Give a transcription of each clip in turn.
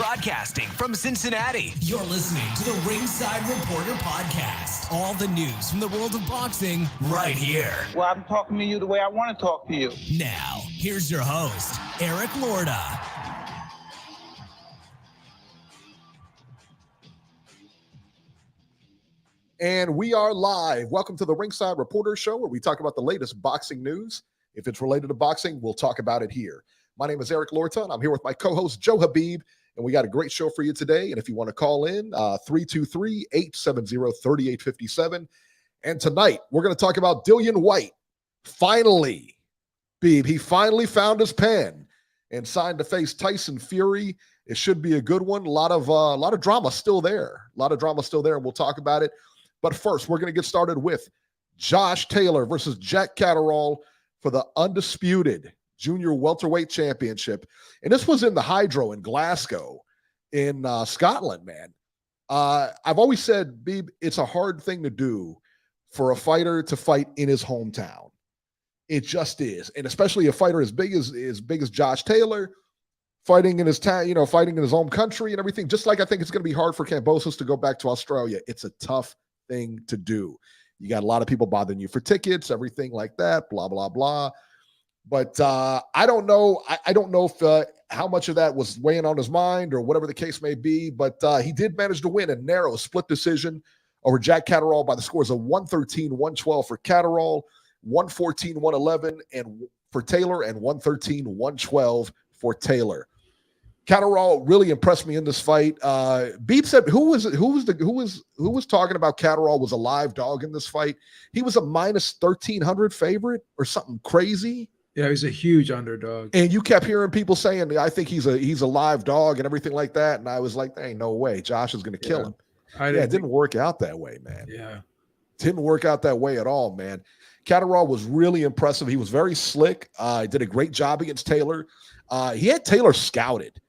Broadcasting from Cincinnati, you're listening to the Ringside Reporter podcast. All the news from the world of boxing right here. Well, I'm talking to you the way I want to talk to you. Now, here's your host, Eric Lorda. And we are live. Welcome to the Ringside Reporter Show, where we talk about the latest boxing news. If it's related to boxing, we'll talk about it here. My name is Eric Lorda, and I'm here with my co-host, Joe Habib, and we got a great show for you today. And if you want to call in, 323-870-3857. And tonight, we're going to talk about Dillian Whyte. Finally, Beeb, he finally found his pen and signed to face Tyson Fury. It should be a good one. A lot of drama still there. And we'll talk about it. But first, we're going to get started with Josh Taylor versus Jack Catterrall for the undisputed Junior Welterweight Championship. And this was in the Hydro in Glasgow in Scotland, man. I've always said, Beeb, it's a hard thing to do for a fighter to fight in his hometown. It just is. And especially a fighter as big as Josh Taylor, fighting in his town, fighting in his own country and everything. Just like I think it's going to be hard for Kambosos to go back to Australia. It's a tough thing to do. You got a lot of people bothering you for tickets, everything like that, blah, blah, blah. But I don't know. I don't know if how much of that was weighing on his mind or whatever the case may be. But he did manage to win a narrow split decision over Jack Catterrall by the scores of 113-112 for Catterrall, 114-111 and for Taylor, and 113-112 for Taylor. Catterrall really impressed me in this fight. Beep said, who was talking about Catterrall was a live dog in this fight? He was a minus 1,300 favorite or something crazy. Yeah, he's a huge underdog. And you kept hearing people saying, I think he's a live dog and everything like that. And I was like, there ain't no way. Josh is going to kill him. It didn't work out that way, man. Yeah. Didn't work out that way at all, man. Catterrall was really impressive. He was very slick. Did a great job against Taylor. He had Taylor scouted.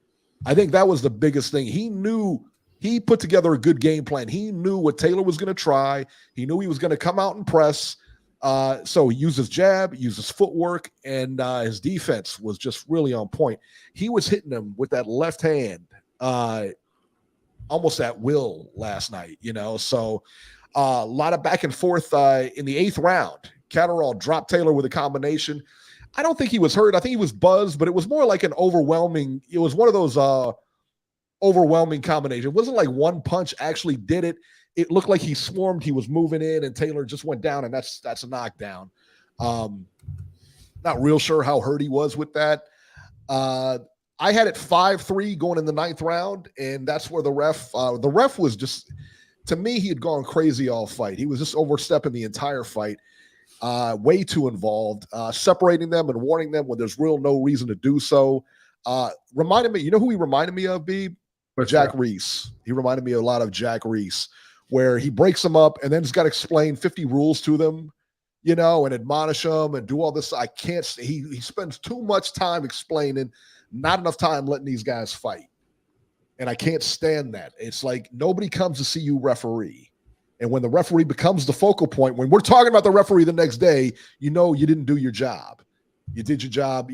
I think that was the biggest thing. He put together a good game plan. He knew what Taylor was going to try. He knew he was going to come out and press. So he used his jab, used his footwork, and his defense was just really on point. He was hitting him with that left hand almost at will last night, So a lot of back and forth in the 8th round. Catterrall dropped Taylor with a combination. I don't think he was hurt. I think he was buzzed, but it was more like it was one of those overwhelming combinations. It wasn't like one punch actually did it. It looked like he swarmed, he was moving in, and Taylor just went down, and that's a knockdown. Not real sure how hurt he was with that. I had it 5-3 going in the 9th round, and that's where the ref was just, to me, he had gone crazy all fight. He was just overstepping the entire fight. Way too involved, separating them and warning them when there's no reason to do so. Reminded me, who he reminded me of, B? Jack Reese. He reminded me a lot of Jack Reese, where he breaks them up and then he's got to explain 50 rules to them, and admonish them and do all this. He spends too much time explaining, not enough time letting these guys fight. And I can't stand that. It's like nobody comes to see you referee. And when the referee becomes the focal point, when we're talking about the referee the next day, you didn't do your job. You did your job,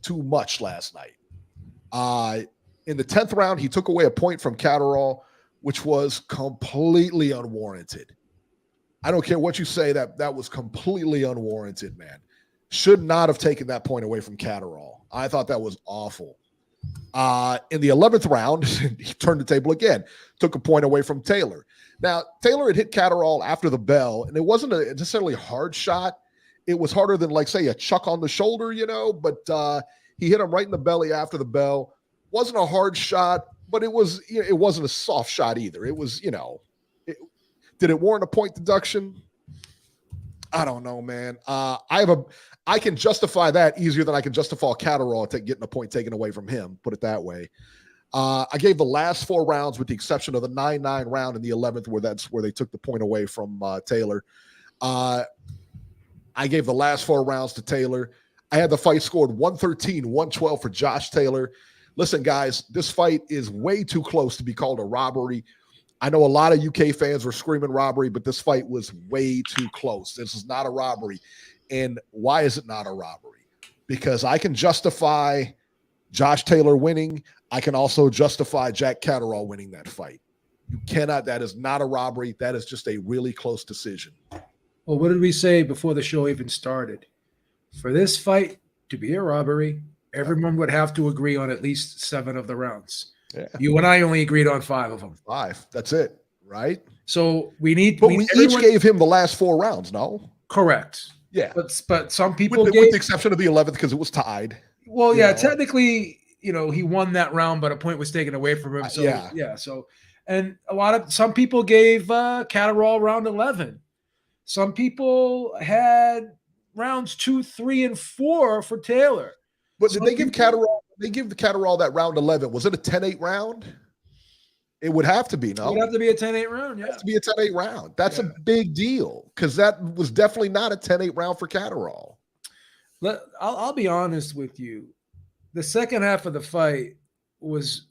too much last night. In the 10th round, he took away a point from Catterrall, which was completely unwarranted. I don't care what you say, that was completely unwarranted, man. Should not have taken that point away from Catterrall. I thought that was awful. In the 11th round, he turned the table again, took a point away from Taylor. Now, Taylor had hit Catterrall after the bell, and it wasn't a necessarily hard shot. It was harder than, like, say, a chuck on the shoulder, but he hit him right in the belly after the bell. Wasn't a hard shot, but it wasn't a soft shot either. It was, did it warrant a point deduction? I don't know, man. I can justify that easier than I can justify Catterrall getting a point taken away from him, put it that way. I gave the last 4 rounds, with the exception of the 9-9 round in the 11th, where they took the point away from Taylor. I gave the last 4 rounds to Taylor. I had the fight scored 113-112 for Josh Taylor. Listen, guys, this fight is way too close to be called a robbery. I know a lot of UK fans were screaming robbery, but this fight was way too close. This is not a robbery. And why is it not a robbery? Because I can justify Josh Taylor winning, I can also justify Jack Catterrall winning that fight. You cannot, that is not a robbery. That is just a really close decision. Well, what did we say before the show even started? For this fight to be a robbery, everyone would have to agree on at least 7 of the rounds. Yeah. You and I only agreed on 5 of them. 5. That's it, right? So we need. But we each gave him the last 4 rounds, no? Correct. Yeah. But some people with the exception of the 11th because it was tied. Well, yeah, technically, he won that round, but a point was taken away from him. So yeah. So, and some people gave Catterrall round 11. Some people had rounds 2, 3, and 4 for Taylor. But did they give Catterrall? They give the Catterrall that round 11. Was it a 10-8 round? It would have to be, no? It would have to be a 10-8 round, yeah. It has to be a 10-8 round. That's a big deal because that was definitely not a 10-8 round for Catterrall. I'll be honest with you. The second half of the fight was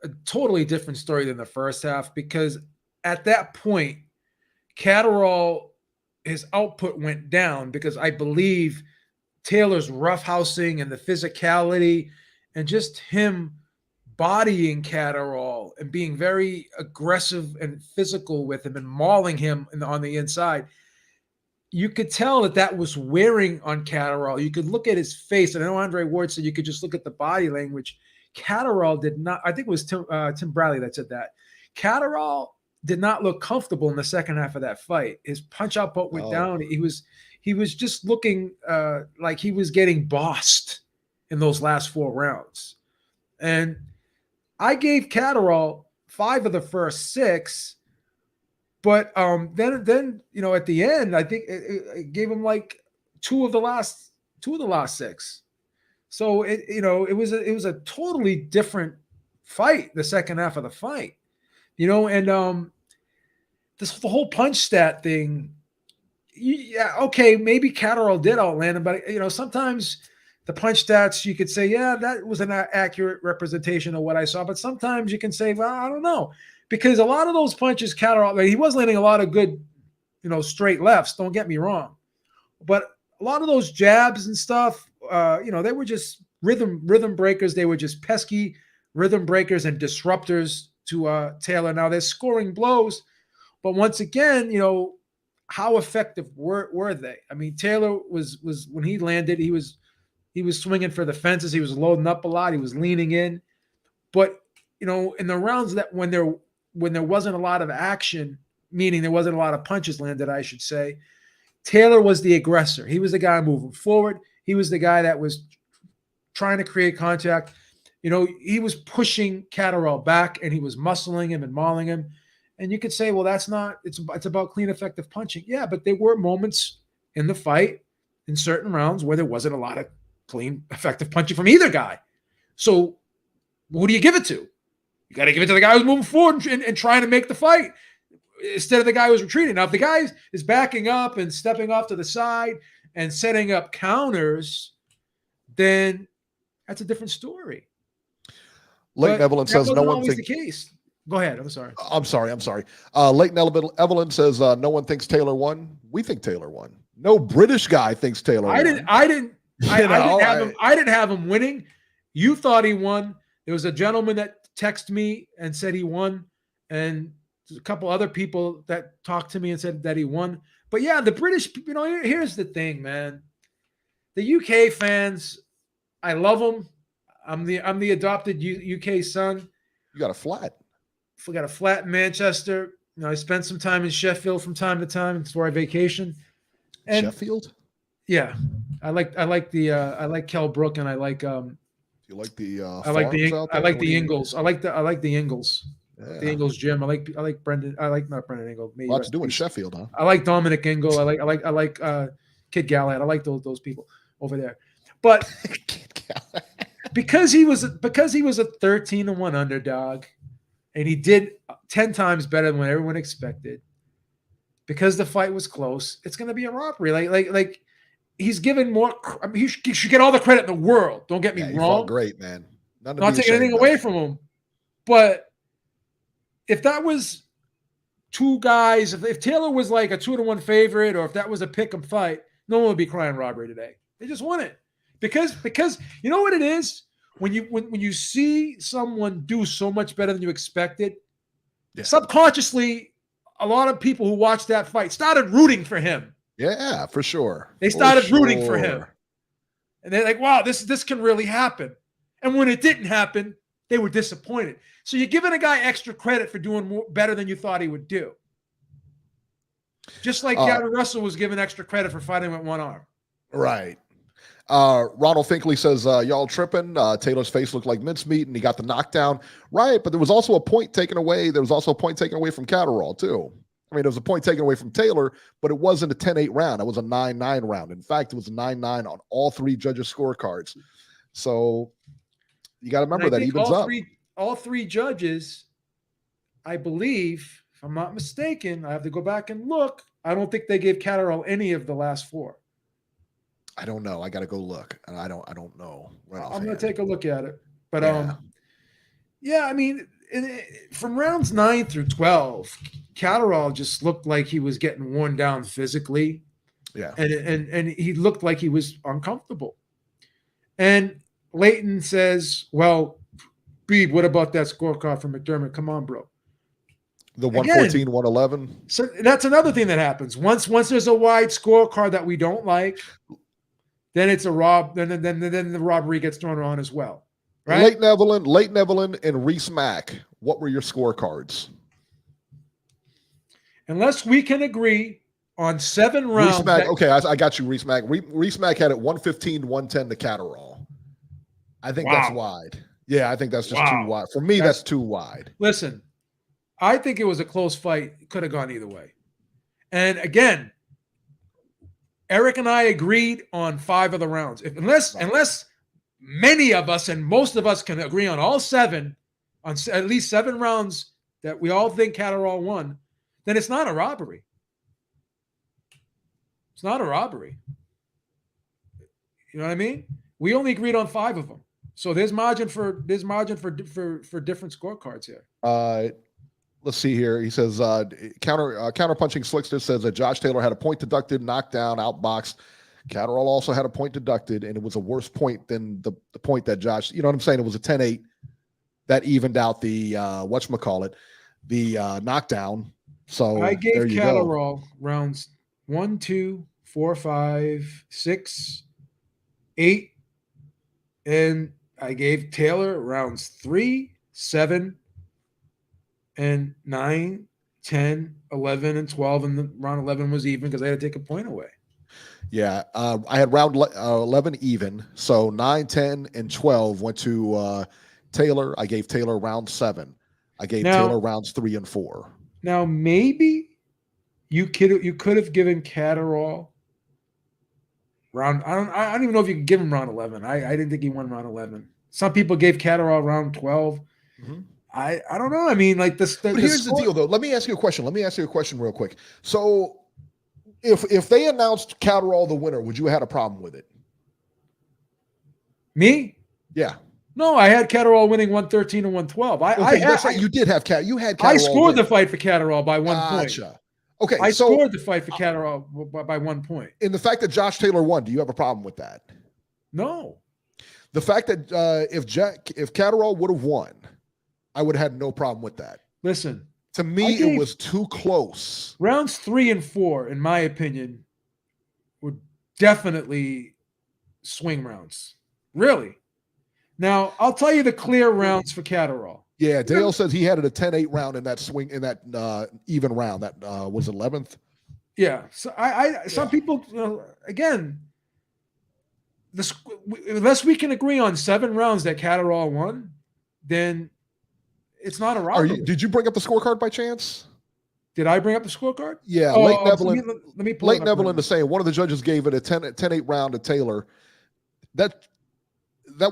a totally different story than the first half because at that point, Catterrall, his output went down because I believe Taylor's roughhousing and the physicality and just him bodying Catterrall and being very aggressive and physical with him and mauling him on the inside. You could tell that was wearing on Catterrall. You could look at his face. And I know Andre Ward said you could just look at the body language. Catterrall did not. I think it was Tim Bradley that said that. Catterall did not look comfortable in the second half of that fight. His punch output went down. He was just looking like he was getting bossed in those last 4 rounds. And I gave Catterall 5 of the first 6. But then at the end, I think it gave him like 2 of the last 6. So it was a totally different fight. The second half of the fight, and the whole punch stat thing. Yeah, okay, maybe Catterall did outland him, but sometimes the punch stats you could say, yeah, that was an accurate representation of what I saw. But sometimes you can say, well, I don't know. Because a lot of those punches, Catterall, he was landing a lot of good, straight lefts. Don't get me wrong, but a lot of those jabs and stuff, they were just rhythm breakers. They were just pesky rhythm breakers and disruptors to Taylor. Now they're scoring blows, but once again, how effective were they? I mean, Taylor was when he landed, he was swinging for the fences. He was loading up a lot. He was leaning in, but in the rounds that when there wasn't a lot of action, meaning there wasn't a lot of punches landed, I should say, Taylor was the aggressor. He was the guy moving forward. He was the guy that was trying to create contact. He was pushing Catterall back and he was muscling him and mauling him. And you could say, well, it's about clean, effective punching. Yeah, but there were moments in the fight in certain rounds where there wasn't a lot of clean, effective punching from either guy. So who do you give it to? You got to give it to the guy who's moving forward and trying to make the fight instead of the guy who's retreating. Now, if the guy is backing up and stepping off to the side and setting up counters, then that's a different story. Leighton Evelyn says no one thinks the case. Go ahead. I'm sorry. I'm sorry. Leighton Evelyn says no one thinks Taylor won. We think Taylor won. No British guy thinks Taylor won. I didn't have him winning. You thought he won. There was a gentleman that texted me and said he won, and there's a couple other people that talked to me and said that he won. But yeah, the British, here's the thing, man. The UK fans, I love them. I'm the adopted UK son. You got a flat. I got a flat in Manchester. I spent some time in Sheffield from time to time. It's where I vacation. And Sheffield? Yeah. I like Kelbrook, and I like you like the I like the Ingalls. I like the Ingalls. Yeah. The Ingalls gym. I like Brendan. I like not Brendan Ingle. Lots to do in Sheffield, huh? I like Dominic Ingle. I like Kid Galahad. I like those people over there. But because he was a 13-1 underdog, and he did 10 times better than what everyone expected. Because the fight was close, it's going to be a robbery. Like he's given more. I mean, he should get all the credit in the world. Don't get me wrong. Great, man. Not taking anything away from him, but if that was two guys, if Taylor was like a 2-1 favorite, or if that was a pick 'em fight, no one would be crying robbery today. They just won it because you know what it is. when you see someone do so much better than you expected, subconsciously, a lot of people who watched that fight started rooting for him. Yeah, for sure. They started rooting for him. And they're like, wow, this can really happen. And when it didn't happen, they were disappointed. So you're giving a guy extra credit for doing better than you thought he would do. Just like Gavin Russell was given extra credit for fighting with one arm. Right. Ronald Finkley says, y'all tripping. Taylor's face looked like mincemeat and he got the knockdown. Right, but there was also a point taken away. There was also a point taken away from Catterrall, too. I mean, there was a point taken away from Taylor, but it wasn't a 10-8 round. It was a 9-9 round. In fact, it was a 9-9 on all three judges' scorecards. So you got to remember that evens up. All three judges, I believe, if I'm not mistaken, I have to go back and look. I don't think they gave Catterrall any of the last four. I don't know. I got to go look. And I don't know. I'm going to take a look at it. But I mean, from rounds 9 through 12, Catterrall just looked like he was getting worn down physically. Yeah. And he looked like he was uncomfortable. And Leighton says, well, Beeb, what about that scorecard from McDermott? Come on, bro. The 114, 111. So that's another thing that happens. Once there's a wide scorecard that we don't like, then it's a rob. Then the robbery gets thrown on as well. Right? Leighton Evelyn, and Reese Mack. What were your scorecards? Unless we can agree on 7 rounds. Reese Mack, okay, I got you, Reese Mack. Reese Mack had it 115, 110 to Catterrall. I think that's wide. Yeah, I think that's just too wide. For me, that's too wide. Listen, I think it was a close fight. It could have gone either way. And again, Eric and I agreed on 5 of the rounds. Unless many of us and most of us can agree on all 7, on at least 7 rounds that we all think Catterrall won, then it's not a robbery. It's not a robbery. You know what I mean? We only agreed on 5 of them. So there's margin for different scorecards here. Let's see here. He says counterpunching Slickster says that Josh Taylor had a point deducted, knockdown, outboxed. Catterall also had a point deducted, and it was a worse point than the point that Josh. You know what I'm saying? It was a 10-8 that evened out the the knockdown. So I gave Catterall rounds 1, 2, 4, 5, 6, 8, and I gave Taylor rounds 3, 7, and 9, 10, 11, and 12, and round 11 was even because I had to take a point away. Yeah, I had round 11 even, so 9, 10, and 12 went to Taylor. I gave Taylor round 7. I gave Taylor rounds 3 and 4. Now maybe you could have given Catterall round. I don't even know if you could give him round 11. I didn't think he won round 11. Some people gave Catterall round 12. Mm-hmm. I don't know. I mean, like this. But here's the deal, though. Let me ask you a question. Real quick. So, if they announced Catterall the winner, would you have had a problem with it? Me? Yeah. No, I had Catterall winning 113 and 112. You did have You had Catterall. I scored the fight for Catterall by 1 point. Okay, I scored the fight for Catterall by 1 point. In the fact that Josh Taylor won, do you have a problem with that? No. The fact that if Catterall would have won, I would have had no problem with that. Listen, to me, it was too close. Rounds 3 and 4, in my opinion, were definitely swing rounds. Really. Now, I'll tell you the clear rounds for Catterall. Yeah, Dale says he had it a 10-8 round in that swing, in that even round. That was 11th. Yeah. So some people, again, unless we can agree on 7 rounds that Catterall won, then it's not a robbery. Did you bring up the scorecard by chance? Did I bring up the scorecard? Yeah, Leighton Evelyn. Let me pull Leighton Evelyn is saying one of the judges gave it a 10-8 round to Taylor. That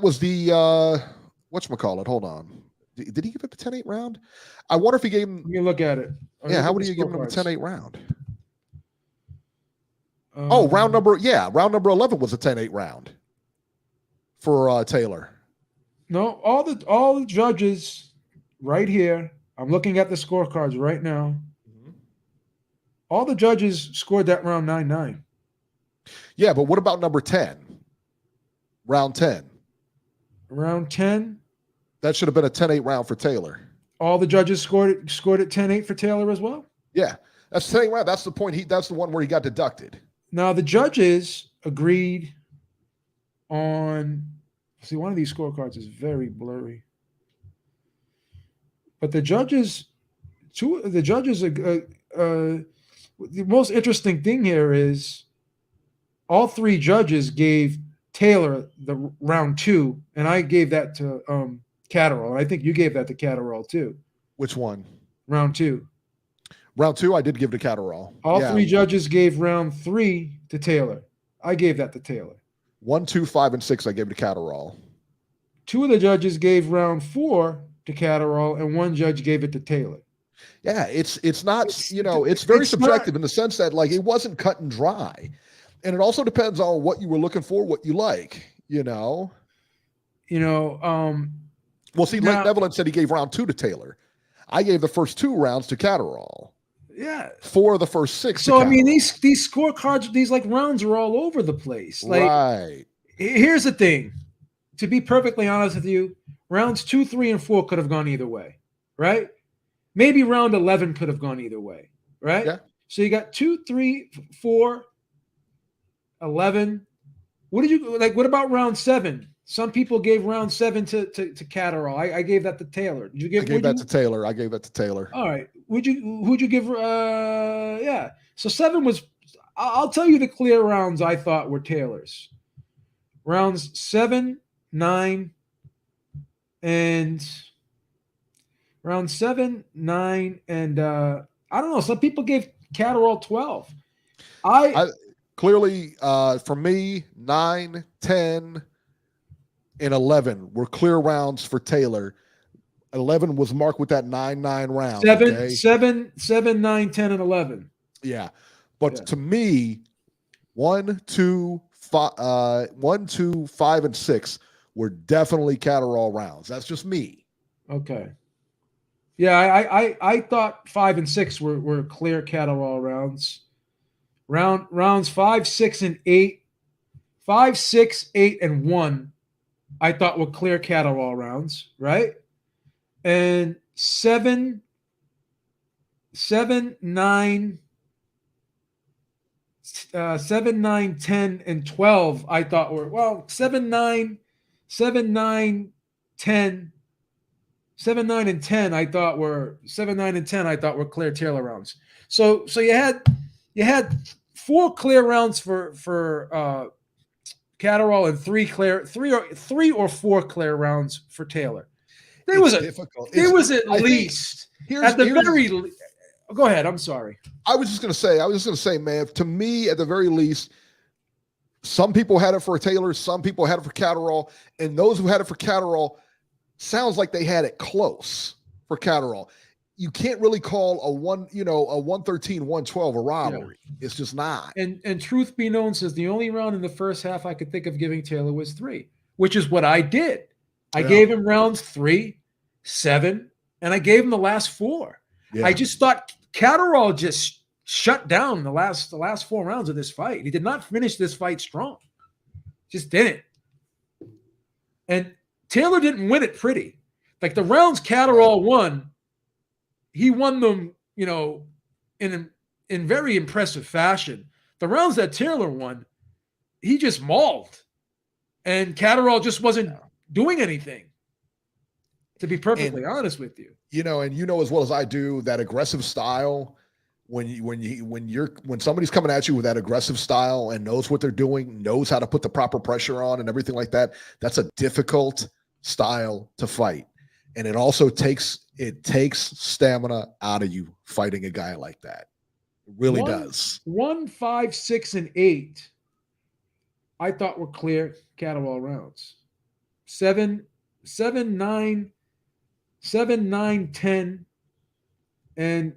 was the whatchamacallit. Hold on. Did he give it a 10-8 round? I wonder if he gave him. Let me look at it. How would you give him a 10-8 round? Round number 11 was a 10-8 round for Taylor. No, all the judges right here. I'm looking at the scorecards right now. Mm-hmm. All the judges scored that round 9-9. Yeah, but what about number 10? Round 10. Round 10. That should have been a 10-8 round for Taylor. All the judges scored at 10-8 for Taylor as well? Yeah. That's the 10-8 round. That's the point. That's the one where he got deducted. Now, the judges agreed on... See, one of these scorecards is very blurry. But the judges... the most interesting thing here is all three judges gave Taylor the round 2, and I gave that to Catterrall. I think you gave that to Catterrall too. Which one? Round 2. Round 2, I did give to Catterrall. All three judges gave round 3 to Taylor. I gave that to Taylor. 1, 2, 5, and 6, I gave to Catterall. 2 of the judges gave round 4 to Catterall, and 1 judge gave it to Taylor. Yeah, it's not, it's very subjective in the sense that, like, it wasn't cut and dry. And it also depends on what you were looking for, what you like, Well, see, Lake Neverland said he gave round 2 to Taylor. I gave the first 2 rounds to Catterall. Yeah. 4 of the first 6. So, I mean, these scorecards, these like rounds are all over the place. Like, right. Here's the thing. To be perfectly honest with you, rounds 2, 3, and 4 could have gone either way, right? Maybe round 11 could have gone either way, right? Yeah. So you got 2, 3, 4, 11. What about round 7? Some people gave round 7 to Catterall. I gave that to Taylor. Did you give? I gave that to Taylor. I gave that to Taylor. All right. Who'd you give? Yeah. So 7 was. I'll tell you the clear rounds I thought were Taylor's. Rounds 7, 9, and round 7, 9, and I don't know. Some people gave Catterall 12. I clearly, for me, 9, 10, and 11 were clear rounds for Taylor. 11 was marked with that 9-9 round. 7, 9, 10, and 11. Yeah, but to me, 1, 2, 5, and 6 were definitely Catterall rounds. That's just me. Okay. Yeah, I thought 5 and 6 were clear Catterall rounds. Rounds 5, 6, and 8. 5, 6, 8, and 1, I thought were clear Catterall rounds, right? And 7, 9, 7, 9, 10, and 12, I thought were 7, 9, 10. 7, 9, and 10, I thought were 7, 9, and 10. I thought were clear Taylor rounds. So you had 4 clear rounds for Catterall and 3 or 4 clear rounds for Taylor. There was at least at the very. Go ahead. I'm sorry. I was just gonna say, man. To me, at the very least, some people had it for Taylor, some people had it for Catterall, and those who had it for Catterall. Sounds like they had it close for Catterall. You can't really call a 113, 112 a robbery. Yeah. It's just not. And truth be known, says the only round in the first half I could think of giving Taylor was 3, which is what I did. I gave him rounds 3, 7, and I gave him the last 4. Yeah. I just thought Catterall just shut down the last 4 rounds of this fight. He did not finish this fight strong. Just didn't. And Taylor didn't win it pretty. Like the rounds Catterall won, he won them, in very impressive fashion. The rounds that Taylor won, he just mauled. And Catterall just wasn't doing anything, to be perfectly honest with you. And as well as I do, that aggressive style, when somebody's coming at you with that aggressive style and knows what they're doing, knows how to put the proper pressure on and everything like that, that's a difficult style to fight. And it also takes stamina out of you fighting a guy like that. It really does. 1, 5, 6, and 8, I thought were clear Catterall rounds. 7, 9, 10, and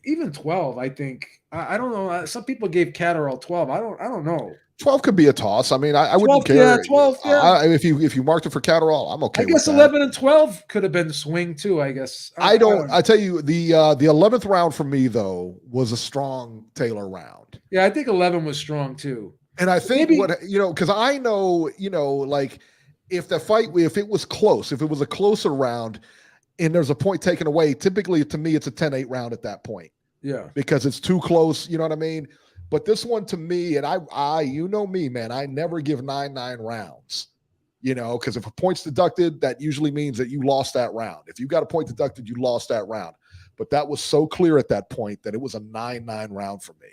even 12, I think. I don't know. Some people gave Catterall 12. I don't know. 12 could be a toss. I mean, I wouldn't care. Yeah, 12. Yeah. If you marked it for Catterall, I'm okay. I guess with 11 and 12 could have been swing too. I guess. I tell you, the 11th round for me though was a strong Taylor round. Yeah, I think 11 was strong too. And I think because I know, like if it was close, if it was a closer round and there's a point taken away, typically to me, it's a 10-8 round at that point. Yeah. Because it's too close. You know what I mean? But this one to me, and I you know me, man, I never give 9-9 rounds, because if a point's deducted, that usually means that you lost that round. If you got a point deducted, you lost that round. But that was so clear at that point that it was a 9-9 round for me.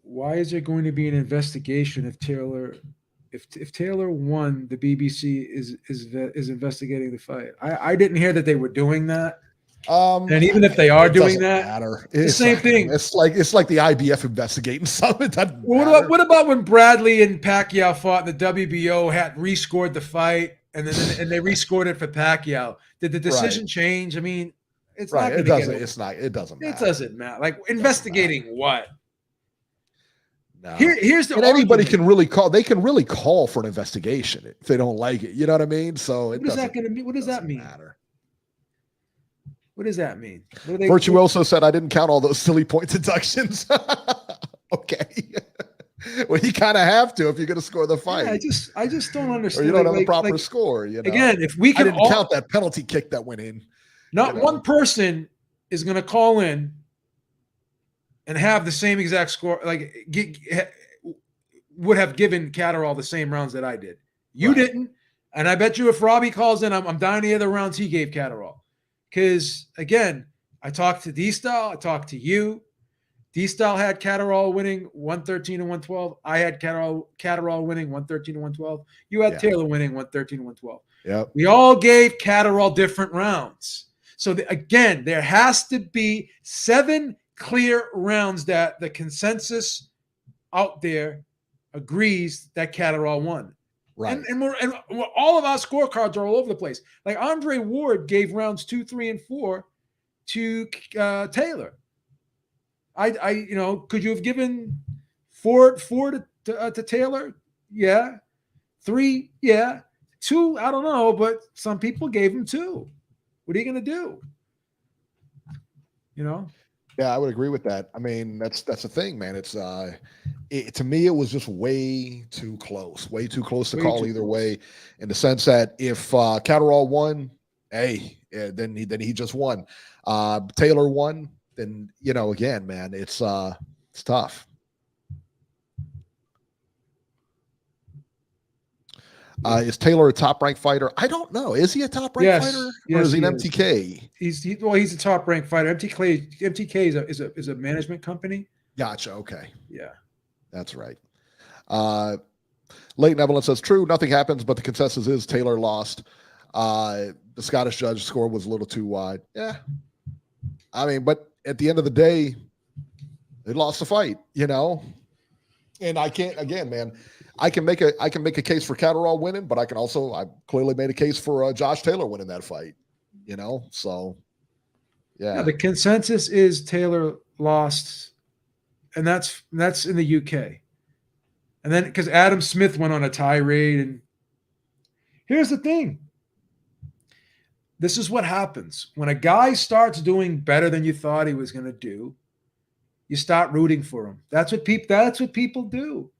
Why is there going to be an investigation if Taylor won? The BBC is investigating the fight. I didn't hear that they were doing that. And even if they are doing that, matter. It's the same thing. It's like the IBF investigating something. What about when Bradley and Pacquiao fought and the WBO had rescored the fight and they rescored it for Pacquiao? Did the decision change? I mean, it's right. not. It doesn't. It's not. It doesn't matter. It doesn't matter. Like investigating what? No. Here's the. And anybody can really call. They can really call for an investigation if they don't like it. You know what I mean? So what is that going to mean? What does that mean? Matter. What does that mean? Virtuoso said, I didn't count all those silly point deductions. Okay. Well, you kind of have to if you're going to score the fight. Yeah, I just don't understand. Or you don't have a proper score. Again, if we can I didn't count that penalty kick that went in. Not one person is going to call in and have the same exact score, would have given Catterrall the same rounds that I did. You didn't. And I bet you if Robbie calls in, I'm dying to hear the rounds he gave Catterrall. Because, again, I talked to D-Style. I talked to you. D-Style had Catterrall winning 113 and 112. I had Catterrall winning 113 and 112. You had Taylor winning 113 and 112. Yep. We all gave Catterrall different rounds. So, again, there has to be 7 clear rounds that the consensus out there agrees that Catterrall won. Right. And all of our scorecards are all over the place. Like Andre Ward gave rounds 2, 3, and 4 to Taylor. Could you have given 4 to Taylor? Yeah. 3, yeah. 2, I don't know, but some people gave him 2. What are you going to do? Yeah, I would agree with that. I mean, that's the thing, man. It's to me, it was just way too close to call either way. In the sense that if Catterrall won, then he just won. Taylor won, then again, man, it's tough. Is Taylor a top-ranked fighter? I don't know. Is he a top-ranked fighter, or is he an MTK? He's a top-ranked fighter. MTK is a management company. Gotcha. Okay. Yeah, that's right. Leighton Evelyn says, "True, nothing happens, but the consensus is Taylor lost. The Scottish judge score was a little too wide. Yeah, I mean, but at the end of the day, they lost the fight. And I can't again, man." I can make a case for Catterrall winning, but I clearly made a case for Josh Taylor winning that fight. So yeah. The consensus is Taylor lost, and that's in the UK. And then because Adam Smith went on a tirade, and here's the thing. This is what happens when a guy starts doing better than you thought he was going to do. You start rooting for him. That's what people do.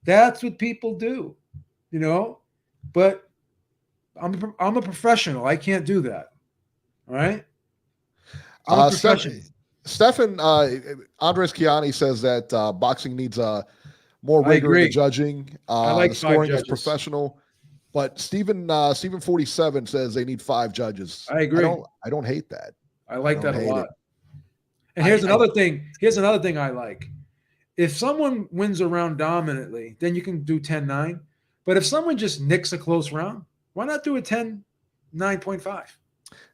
That's what people do, but I'm a professional. I can't do that. All right. Stefan Andres Chiani says that boxing needs more rigor in the judging. I like the scoring is judges. Professional, but Stephen 47 says they need 5 judges. I agree. I don't hate that. I like that a lot. And here's another thing. Here's another thing I like. If someone wins a round dominantly, then you can do 10-9. But if someone just nicks a close round, why not do a 10-9.5?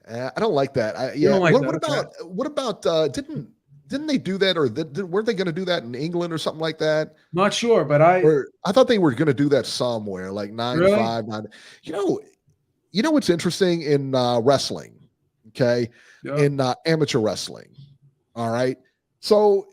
I don't like that. You don't like what about didn't they do that, or weren't they going to do that in England or something like that? Not sure, but I thought they were going to do that somewhere, like 9-5, 9. You know what's interesting in wrestling? Okay, in amateur wrestling. All right, so.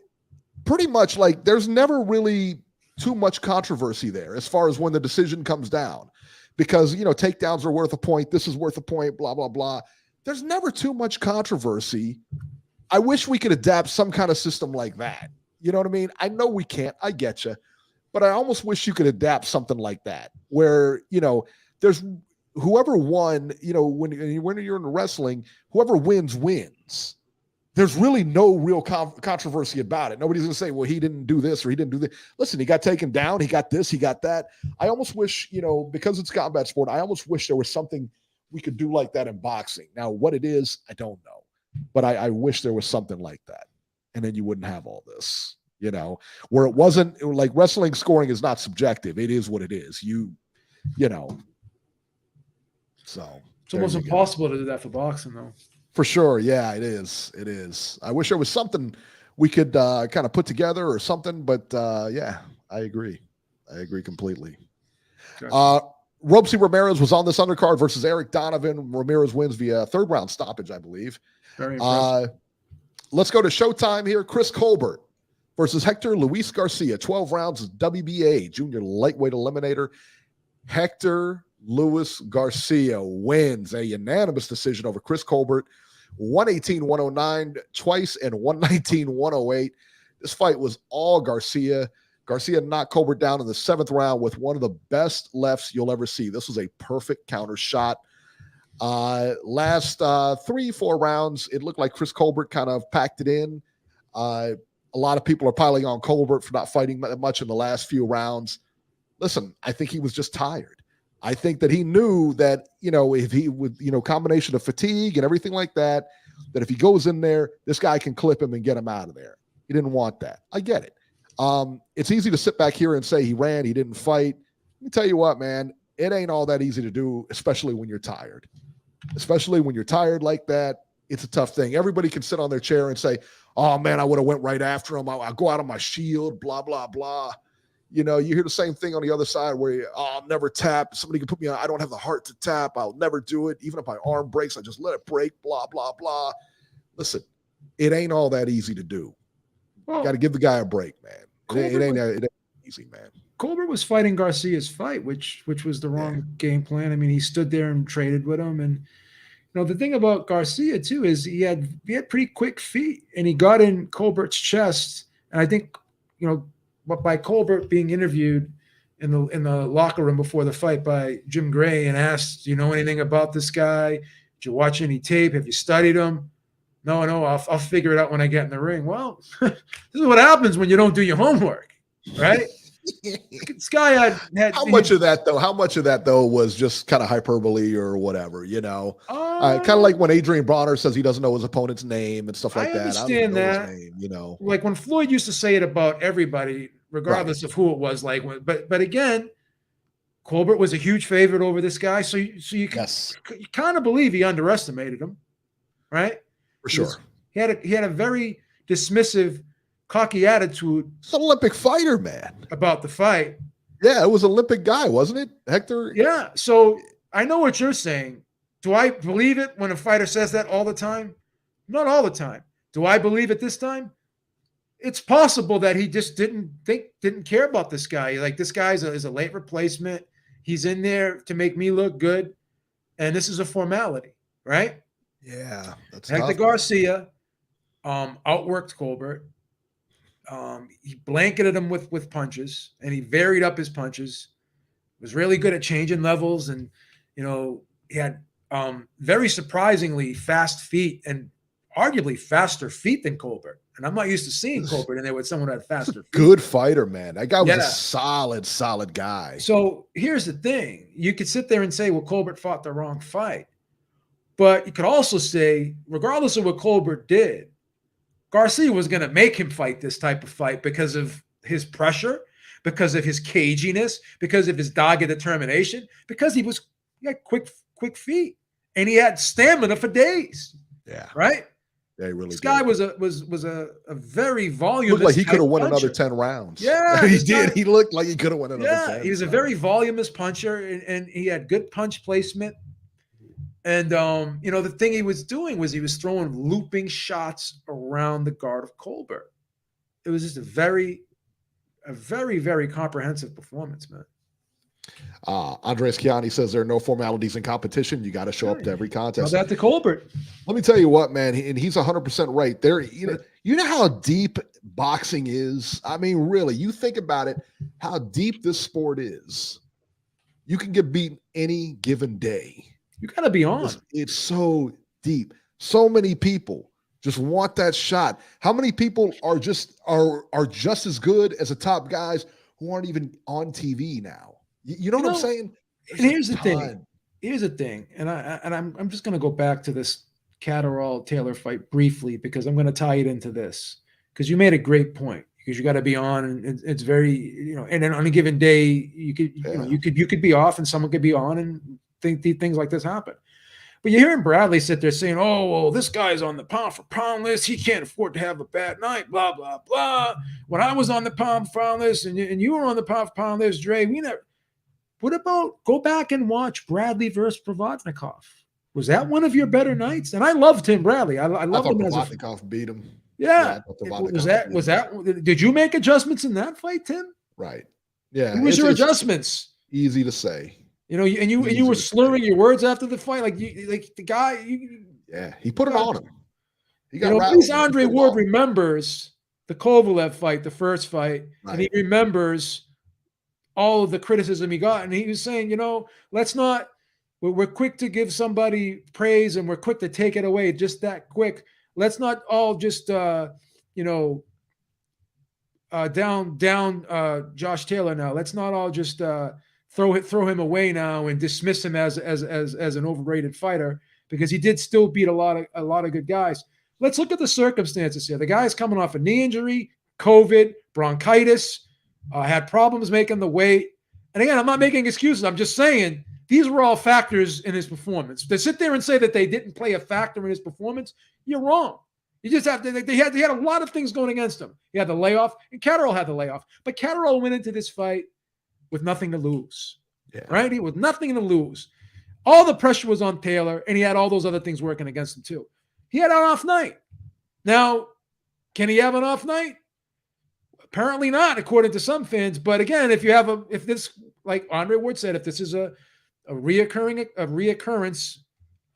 Pretty much there's never really too much controversy there as far as when the decision comes down, because, takedowns are worth a point. This is worth a point, blah, blah, blah. There's never too much controversy. I wish we could adapt some kind of system like that. You know what I mean? I know we can't. I get you. but I almost wish you could adapt something like that where, there's whoever won, when you're in wrestling, whoever wins. There's really no real controversy about it. Nobody's going to say, well, he didn't do this or he didn't do this. Listen, he got taken down. He got this, he got that. I almost wish, because it's combat sport, I almost wish there was something we could do like that in boxing. Now, what it is, I don't know. But I wish there was something like that. And then you wouldn't have all this, where it wasn't like wrestling scoring is not subjective. It is what it is. So it's almost impossible to do that for boxing, though. For sure. Yeah, it is. It is. I wish there was something we could kind of put together or something, but yeah, I agree. I agree completely. Gotcha. Robesy Ramirez was on this undercard versus Eric Donovan. Ramirez wins via third round stoppage, I believe. Very impressive. Let's go to Showtime here. Chris Colbert versus Hector Luis Garcia. 12 rounds WBA junior lightweight eliminator. Hector Luis Garcia wins a unanimous decision over Chris Colbert. 118-109 twice and 119-108. This fight was all Garcia. Garcia knocked Colbert down in the 7th round with one of the best lefts you'll ever see. This was a perfect counter shot. Last 3-4 rounds, it looked like Chris Colbert kind of packed it in. A lot of people are piling on Colbert for not fighting much in the last few rounds. Listen, I think he was just tired. I think that he knew that, if he would, combination of fatigue and everything like that, that if he goes in there, this guy can clip him and get him out of there. He didn't want that. I get it. It's easy to sit back here and say he ran, he didn't fight. Let me tell you what, man, it ain't all that easy to do, especially when you're tired. Especially when you're tired like that, it's a tough thing. Everybody can sit on their chair and say, oh, man, I would have went right after him. I'll go out on my shield, blah, blah, blah. You hear the same thing on the other side where I'll never tap. Somebody can put me on. I don't have the heart to tap. I'll never do it. Even if my arm breaks, I just let it break, blah, blah, blah. Listen, it ain't all that easy to do. Well, got to give the guy a break, man. It ain't easy, man. Colbert was fighting Garcia's fight, which was the wrong game plan. I mean, he stood there and traded with him. And, the thing about Garcia, too, is he had pretty quick feet, and he got in Colbert's chest. And I think, but by Colbert being interviewed in the locker room before the fight by Jim Gray and asked, do you know anything about this guy? Did you watch any tape? Have you studied him? No, I'll figure it out when I get in the ring. Well, this is what happens when you don't do your homework, right? This guy had how much of that though was just kind of hyperbole or whatever, kind of like when Adrian Bronner says he doesn't know his opponent's name and stuff like that. I understand that. His name, like when Floyd used to say it about everybody, regardless of who it was. But again, Colbert was a huge favorite over this guy, so you kind of believe he underestimated him, right? For sure. He had a very dismissive, cocky attitude. It's an Olympic fighter, man. About the fight. Yeah, it was Olympic guy, wasn't it, Hector? Yeah. So I know what you're saying. Do I believe it when a fighter says that all the time? Not all the time. Do I believe it this time? It's possible that he just didn't care about this guy. Like, this guy is a late replacement. He's in there to make me look good, and this is a formality, right? Yeah. That's Hector tough, Garcia outworked Colbert. He blanketed him with punches, and he varied up his punches. Was really good at changing levels, and he had very surprisingly fast feet, and arguably faster feet than Colbert. And I'm not used to seeing Colbert in there with someone who had faster feet. Good fighter, man. That guy was a solid guy. So here's the thing: you could sit there and say, "Well, Colbert fought the wrong fight," but you could also say, regardless of what Colbert did, Garcia was going to make him fight this type of fight because of his pressure, because of his caginess, because of his dogged determination, because he had quick feet, and he had stamina for days. Yeah. Right? Yeah, he really this did. guy was a very voluminous. Looked like he could have won puncher. another 10 rounds. Yeah. He did. He looked like he could have won another 10. Yeah, he was a very voluminous puncher, and he had good punch placement. And, the thing he was doing was he was throwing looping shots around the guard of Colbert. It was just a very, very comprehensive performance, man. Andres Chiani says there are no formalities in competition. You got to show up to every contest. How's that to Colbert? Let me tell you what, man, and he's 100% right there. You know how deep boxing is. I mean, really, you think about it, how deep this sport is. You can get beaten any given day. You got to be on. It's so deep. So many people just want that shot. How many people are just as good as the top guys who aren't even on TV now? You know what I'm saying? And here's the thing. Here's the thing, and I'm just going to go back to this Catterrall Taylor fight briefly because I'm going to tie it into this because you made a great point because you got to be on, and it's very and then on a given day you could be off and someone could be on and things like this happen. But you're hearing Bradley sit there saying, "Oh, well, this guy's on the pound for pound list. He can't afford to have a bad night." Blah blah blah. When I was on the pound for pound list and you were on the pound for pound list, Dre, we never. What about go back and watch Bradley versus Provodnikov? Was that one of your better nights? And I loved Tim Bradley. I loved him as Provodnikov beat him. Yeah. Was that? Did you make adjustments in that fight, Tim? Right. Yeah. What was your adjustments? Easy to say. You were slurring your words after the fight, like the guy. He put it on him. He got at least Andre Ward remembers the Kovalev fight, the first fight, and he remembers all of the criticism he got. And he was saying, let's not, we're quick to give somebody praise and we're quick to take it away just that quick. Let's not all just, down Josh Taylor now. Let's not all just throw him away now and dismiss him as an overrated fighter because he did still beat a lot of good guys. Let's look at the circumstances here. The guy's coming off a knee injury, COVID, bronchitis, had problems making the weight. And again, I'm not making excuses. I'm just saying these were all factors in his performance. To sit there and say that they didn't play a factor in his performance, you're wrong. You just have to. They had a lot of things going against him. He had the layoff, and Catterrall had the layoff. But Catterrall went into this fight with nothing to lose. Yeah. Right? He with nothing to lose. All the pressure was on Taylor, and he had all those other things working against him too. He had an off night. Now, can he have an off night? Apparently not, according to some fans. But again, if this, like Andre Ward said, if this is a reoccurrence,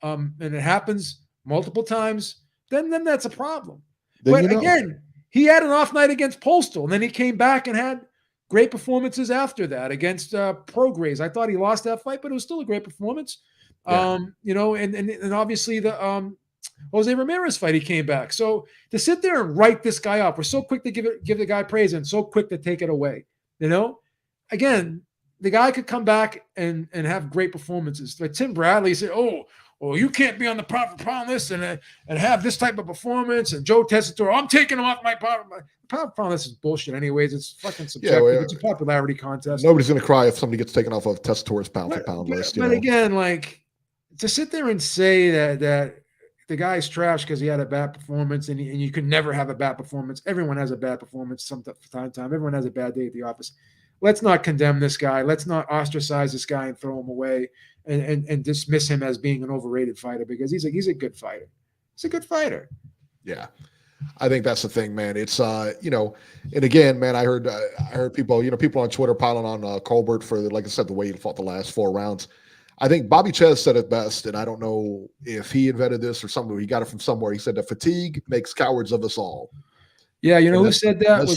and it happens multiple times, then that's a problem. But again, he had an off night against Postal, and then he came back and had great performances after that against Prograis. I thought he lost that fight, but it was still a great performance. Yeah. And obviously the Jose Ramirez fight, he came back. So to sit there and write this guy up, we're so quick to give the guy praise and so quick to take it away. Again, the guy could come back and have great performances. Like Tim Bradley said, "Oh, you can't be on the pound for pound list and have this type of performance." And Joe Tessitore, "I'm taking him off my pound for pound list." Is bullshit anyways. It's fucking subjective. Yeah. It's a popularity contest. Nobody's going to cry if somebody gets taken off of Tessitore's pound for pound list. But again, like to sit there and say that the guy's trash because he had a bad performance and you can never have a bad performance. Everyone has a bad performance from time to time. Everyone has a bad day at the office. Let's not condemn this guy. Let's not ostracize this guy and throw him away and dismiss him as being an overrated fighter because he's a good fighter. He's a good fighter. Yeah. I think that's the thing, man. It's and again, man, I heard people, people on Twitter piling on Colbert for, like I said, the way he fought the last 4 rounds. I think Bobby Ches said it best, and I don't know if he invented this or somewhere. He got it from somewhere. He said that fatigue makes cowards of us all. Yeah, who said that?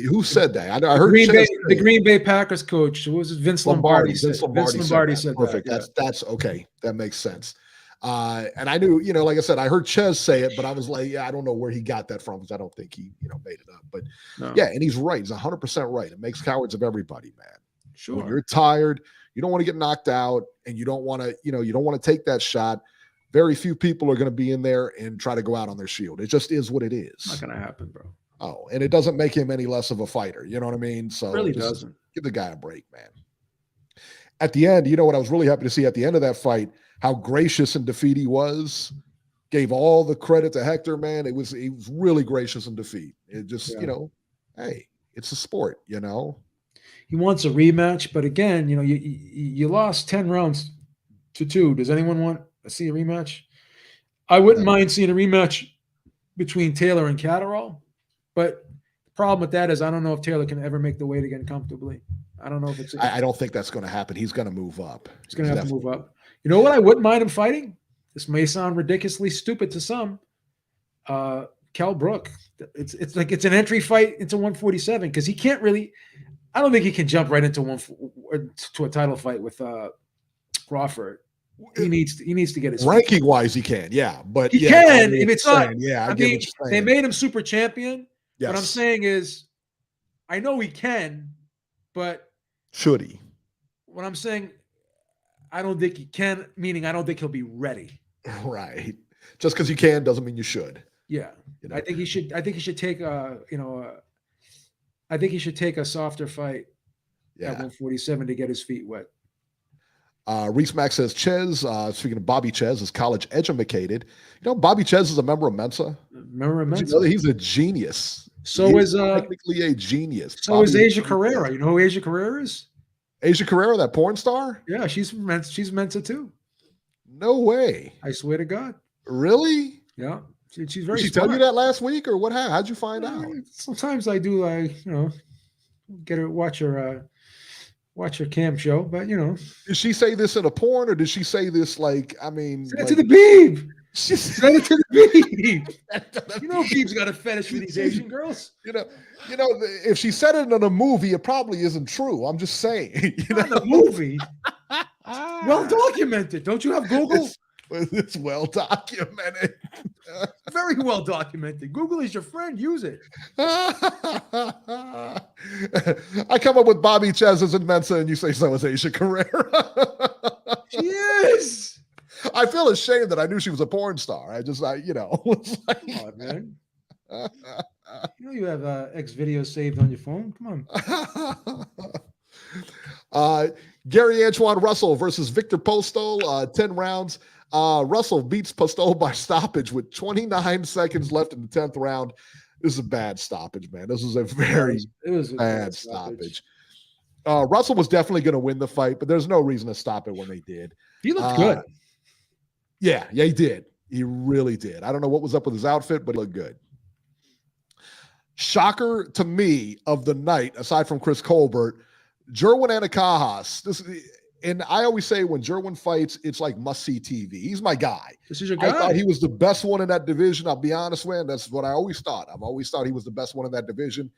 Who said that? I heard the Green Bay Packers coach. Who was it? Vince Lombardi. Vince Lombardi said that. Perfect. That's okay. That makes sense. And I knew, like I said, I heard Ches say it, but I was like, I don't know where he got that from because I don't think he, made it up. But yeah, and he's right. He's 100% right. It makes cowards of everybody, man. Sure. When you're tired, you don't want to get knocked out, and you don't want to, you don't want to take that shot. Very few people are going to be in there and try to go out on their shield. It just is what it is. Not going to happen, bro. Oh, and it doesn't make him any less of a fighter. You know what I mean? So it really doesn't. Give the guy a break, man. At the end, what I was really happy to see at the end of that fight, how gracious in defeat he was. Gave all the credit to Hector, man. He was really gracious in defeat. It just, hey, it's a sport, He wants a rematch, but again, you lost 10 rounds to 2. Does anyone want to see a rematch? I wouldn't mind seeing a rematch between Taylor and Catterrall, but the problem with that is I don't know if Taylor can ever make the weight again comfortably. I don't know if it's. I don't think that's going to happen. He's going to move up. He's going to have to move up. You know what? I wouldn't mind him fighting. This may sound ridiculously stupid to some. Cal Brook. It's like it's an entry fight into 147 because he can't really. I don't think he can jump right into to a title fight with Crawford. He needs to get his ranking wise. He can, yeah, but he yeah, can if it's not. Yeah, I mean, they made him super champion. Yes. What I'm saying is, I know he can, but should he? What I'm saying, I don't think he can. Meaning, I don't think he'll be ready. Right. Just because you can doesn't mean you should. Yeah, I think he should. I think he should take I think he should take a softer fight at 147 to get his feet wet. Reese Mack says Ches, speaking of Bobby Ches, is college educated. Bobby Ches is a member of Mensa. He's a genius. He's technically a genius. So Bobby is Asia Carrera. You know who Asia Carrera is? Asia Carrera, that porn star? Yeah, she's Mensa too. No way. I swear to God. Really? Yeah. She's very. Did she tell you that last week, or what happened? How'd you find out? Sometimes I do, watch her cam show, but Did she say this in a porn, or did she say this to the Beeb? She said it to the Beeb. Beeb's got a fetish for these Asian girls. If she said it in a movie, it probably isn't true. I'm just saying. Not a movie. Well documented. Don't you have Google? It's well documented. Very well documented. Google is your friend. Use it. I come up with Bobby Ches as in Mensa, and you say so is Asia Carrera. She is. I feel ashamed that I knew she was a porn star. Was like, come on, man. You have X videos saved on your phone. Come on. Gary Antoine Russell versus Victor Postal, 10 rounds. Russell beats Postal by stoppage with 29 seconds left in the 10th round. This is a bad stoppage, man. This is a very bad stoppage. Russell was definitely going to win the fight, but there's no reason to stop it when they did. He looked good. Yeah, he did. He really did. I don't know what was up with his outfit, but he looked good. Shocker to me of the night, aside from Chris Colbert, Jerwin Anacahas. And I always say when Jerwin fights, it's like must-see TV. He's my guy. This is your guy. I thought he was the best one in that division. I'll be honest, man. That's what I always thought. I've always thought he was the best one in that division.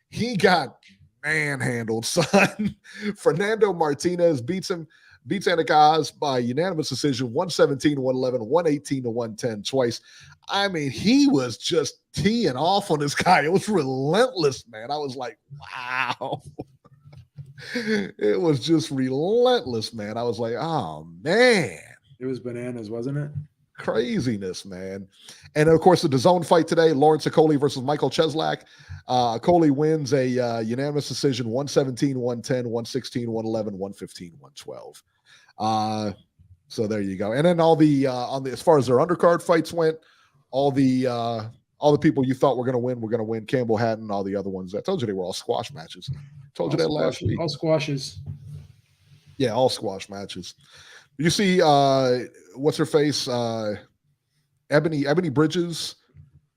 He got manhandled, son. Fernando Martinez beats Anacahas by unanimous decision, 117-111, 118-110 twice. I mean, he was just teeing off on this guy. It was relentless, man. I was like, wow. It was just relentless, man. I was like, oh, man. It was bananas, wasn't it? Craziness, man. And, of course, the DAZN fight today, Lawrence Okoli versus Michael Cheslak. Okoli wins a unanimous decision, 117-110, 116-111, 115-112. So there you go. And then all the as far as their undercard fights went, all the people you thought were going to win. Campbell Hatton, all the other ones. I told you they were all squash matches. Told you that last week. All squashes. Yeah, all squash matches. You see, what's her face? Ebony Bridges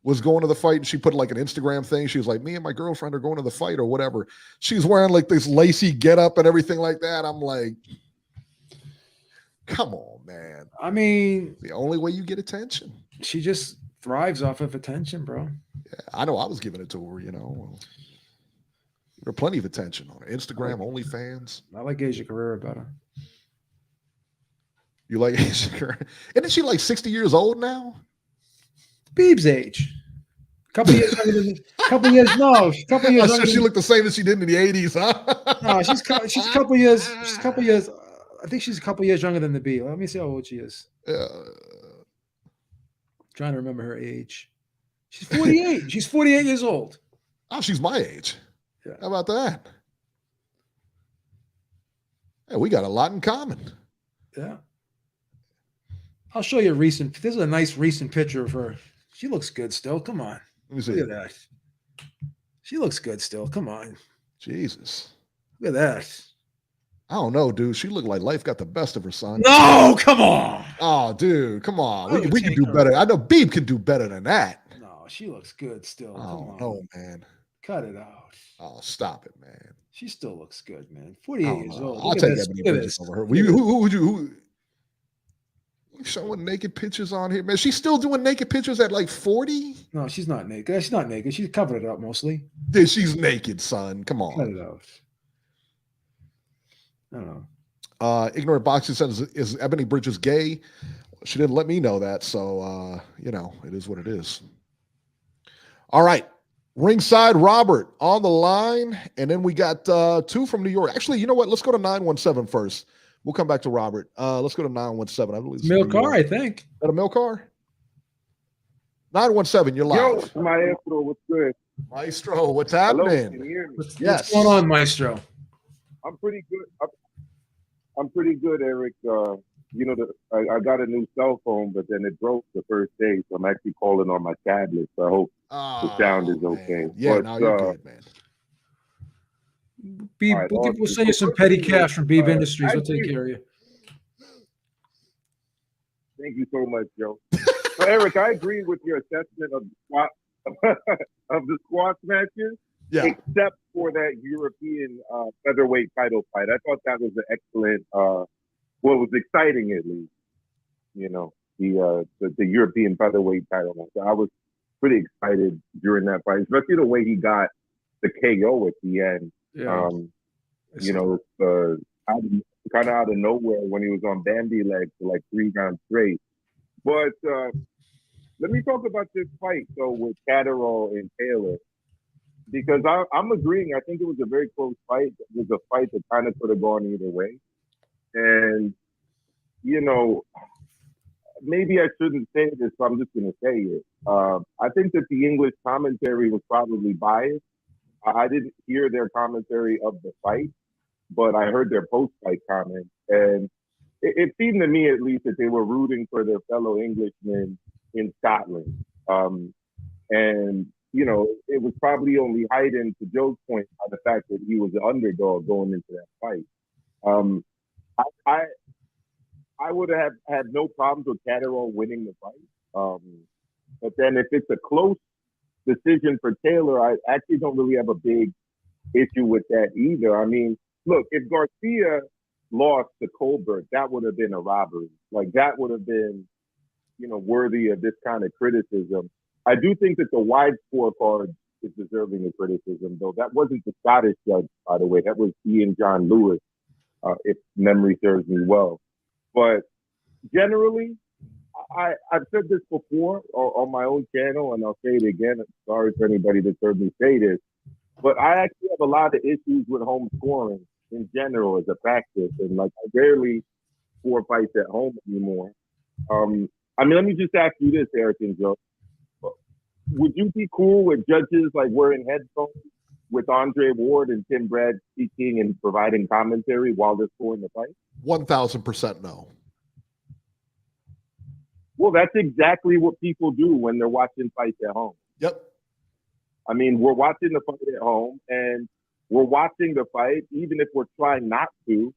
was going to the fight, and she put like an Instagram thing. She was like, me and my girlfriend are going to the fight or whatever. She's wearing like this lacy getup and everything like that. I'm like, come on, man. I mean, the only way you get attention. She just thrives off of attention, bro. Yeah, I know. I was giving it to her, There are plenty of attention on her. Instagram, OnlyFans. I like Asia Carrera better. You like Asia Carrera? Isn't she like 60 years old now? Beeb's age. Couple years younger. She looked the same as she did in the 80s, huh? No, she's a couple years. I think she's a couple years younger than the Bee. Let me see how old she is. Trying to remember her age. She's 48. She's 48 years old. Oh, she's my age. Yeah. How about that? Hey, we got a lot in common. Yeah. I'll show you this is a nice recent picture of her. She looks good still. Come on. Let me see. Look at that. She looks good still. Come on. Jesus. Look at that. I don't know, dude. She looked like life got the best of her, son. No, come on. Oh, dude, come on. We can do better. I know Beeb can do better than that. No, she looks good still. Oh, no, man. Cut it out. Oh, stop it, man. She still looks good, man. 48 years old. I'll take Ebony Bridges over her. Who would you? Showing naked pictures on here, man. She's still doing naked pictures at like 40? No, she's not naked. She's not naked. She's covered it up mostly. Dude, she's naked, son. Come on. Cut it out. I don't know. Ignorant Boxing says, is Ebony Bridges gay? She didn't let me know that, so it is what it is. All right. Ringside Robert on the line, and then we got two from New York. Actually, you know what? Let's go to 917 first. We'll come back to Robert. Let's go to 917. I believe Mail car, I think. Is that a mail car? 917, you're live. Yo, Maestro, what's good? Maestro, what's Hello, happening? can you hear me? Yes. What's going on, Maestro? I'm pretty good. I'm pretty good, Eric. I got a new cell phone, but then it broke the first day, so I'm actually calling on my tablet. So I hope the sound is okay. Man. Yeah, but, no, you're good, man. We'll send you some petty cash from Beeb Industries. We'll take care of you. Thank you so much, Joe. So, Eric, I agree with your assessment of the squash matches, except for that European featherweight title fight. I thought that was an excellent, was exciting at least. The European featherweight title match. I was pretty excited during that fight, especially the way he got the KO at the end. Yeah. Kind of out of nowhere when he was on bandy legs for like 3 rounds straight. But let me talk about this fight, though, with Catterrall and Taylor, because I'm agreeing. I think it was a very close fight. It was a fight that kind of could have gone either way. And, maybe I shouldn't say this, but I'm just going to say it. I think that the English commentary was probably biased. I didn't hear their commentary of the fight, but I heard their post-fight comments. And it seemed to me, at least, that they were rooting for their fellow Englishmen in Scotland. It was probably only heightened, to Joe's point, by the fact that he was the underdog going into that fight. I would have had no problems with Catterrall winning the fight. But then if it's a close decision for Taylor, I actually don't really have a big issue with that either. I mean, look, if Garcia lost to Colbert, that would have been a robbery. Like, that would have been, worthy of this kind of criticism. I do think that the wide scorecard is deserving of criticism, though. That wasn't the Scottish judge, by the way. That was Ian John Lewis, if memory serves me well. But generally, I've said this before on my own channel, and I'll say it again. Sorry for anybody that's heard me say this, but I actually have a lot of issues with home scoring in general as a practice, and I rarely score fights at home anymore. Let me just ask you this, Eric and Joe. Would you be cool with judges wearing headphones with Andre Ward and Tim Brad speaking and providing commentary while they're scoring the fight? 1,000% no. Well, that's exactly what people do when they're watching fights at home. Yep. I mean, we're watching the fight at home, and we're watching the fight, even if we're trying not to,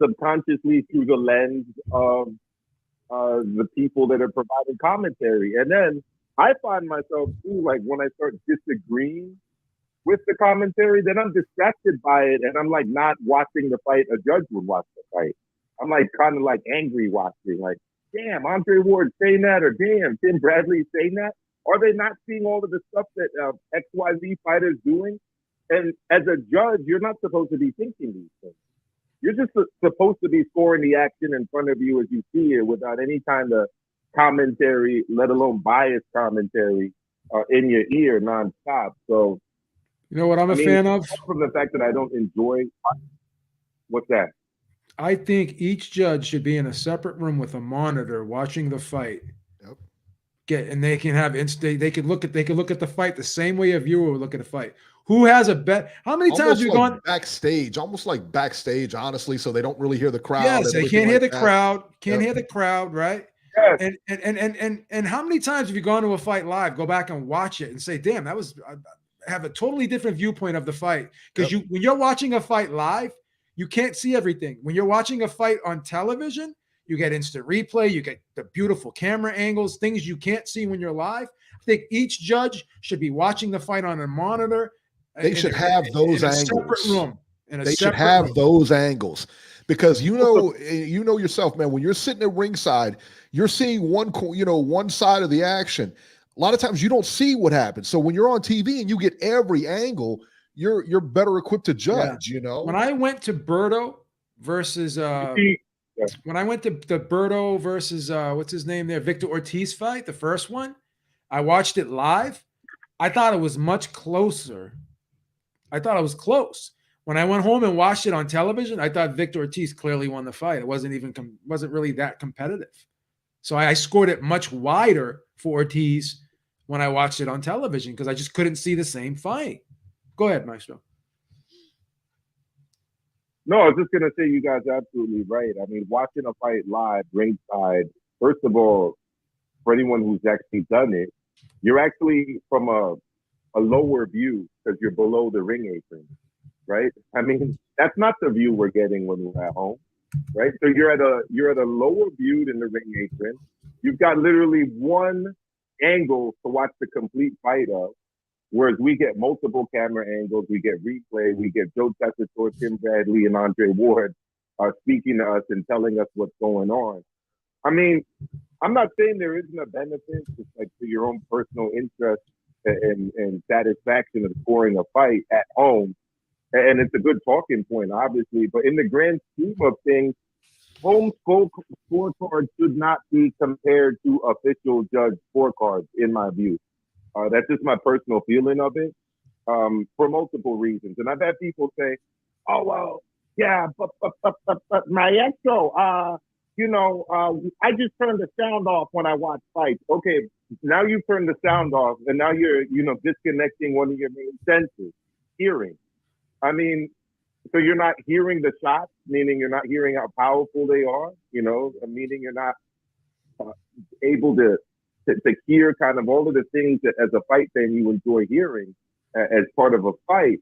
subconsciously through the lens of the people that are providing commentary. And then I find myself, too, when I start disagreeing with the commentary, then I'm distracted by it, and I'm not watching the fight a judge would watch the fight. I'm kind of angry watching, damn, Andre Ward saying that, or damn, Tim Bradley saying that. Are they not seeing all of the stuff that XYZ fighters doing? And as a judge, you're not supposed to be thinking these things. You're just supposed to be scoring the action in front of you as you see it without any kind of commentary, let alone biased commentary in your ear nonstop. So, you know what I'm a fan of? From the fact that I don't enjoy. What's that? I think each judge should be in a separate room with a monitor watching the fight. Yep. And they can have they can look at the fight the same way a viewer would look at a fight. Who has a bet? How many times have you gone backstage? Almost like backstage, honestly, so they don't really hear the crowd. Yes, they can't hear the crowd. Can't hear the crowd, right? Yes. And how many times have you gone to a fight live? Go back and watch it and say, "Damn, that was." Have a totally different viewpoint of the fight, because when you're watching a fight live, you can't see everything. When you're watching a fight on television, you get instant replay, you get the beautiful camera angles, things you can't see when you're live. I think each judge should be watching the fight on a monitor. They should have those angles. Separate room. They should have those angles. because you know yourself, man. When you're sitting at ringside, you're seeing one side of the action. A lot of times you don't see what happens. So when you're on TV and you get every angle, you're better equipped to judge. You know, when I went to Berto versus when I went to the Berto versus what's his name there, Victor Ortiz fight, the first one, I watched it live. I thought it was much closer. I thought it was close. When I went home and watched it on television, I thought Victor Ortiz clearly won the fight. It wasn't really that competitive. So I scored it much wider for Ortiz when I watched it on television because I just couldn't see the same fight. Go ahead, Maestro. No, I was just gonna say you guys are absolutely right. I mean, watching a fight live, ringside. First of all, for anyone who's actually done it, you're actually from a lower view because you're below the ring apron, right? I mean, that's not the view we're getting when we're at home, right? So you're at a lower view than the ring apron. You've got literally one angle to watch the complete fight of. Whereas we get multiple camera angles, we get replay, we get Joe Tessitore, Tim Bradley, and Andre Ward speaking to us and telling us what's going on. I mean, I'm not saying there isn't a benefit, just like to your own personal interest and satisfaction of scoring a fight at home. And it's a good talking point, obviously. But in the grand scheme of things, home scorecards should not be compared to official judge scorecards, in my view. That's just my personal feeling of it, for multiple reasons. And I've had people say, "Oh well, yeah, but Maestro, I just turned the sound off when I watch fights." Okay, now you turn the sound off, and now you're disconnecting one of your main senses, hearing. I mean, so you're not hearing the shots, meaning you're not hearing how powerful they are. Meaning you're not able to hear kind of all of the things that as a fight fan you enjoy hearing as part of a fight.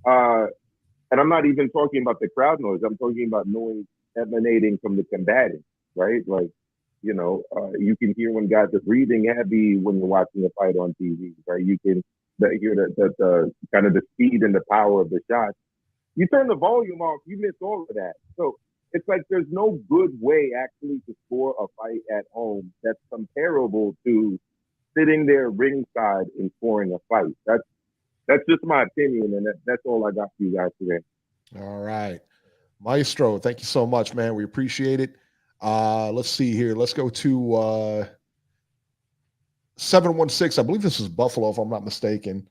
And I'm not even talking about the crowd noise. I'm talking about noise emanating from the combatants, right? Like, you can hear when guys are breathing heavy when you're watching a fight on TV, right? You can hear the kind of the speed and the power of the shots. You turn the volume off, you miss all of that. So it's like there's no good way actually to score a fight at home that's comparable to sitting there ringside and scoring a fight. That's just my opinion, and that's all I got for you guys today. All right. Maestro, thank you so much, man. We appreciate it. Let's see here. Let's go to 716. I believe this is Buffalo, if I'm not mistaken.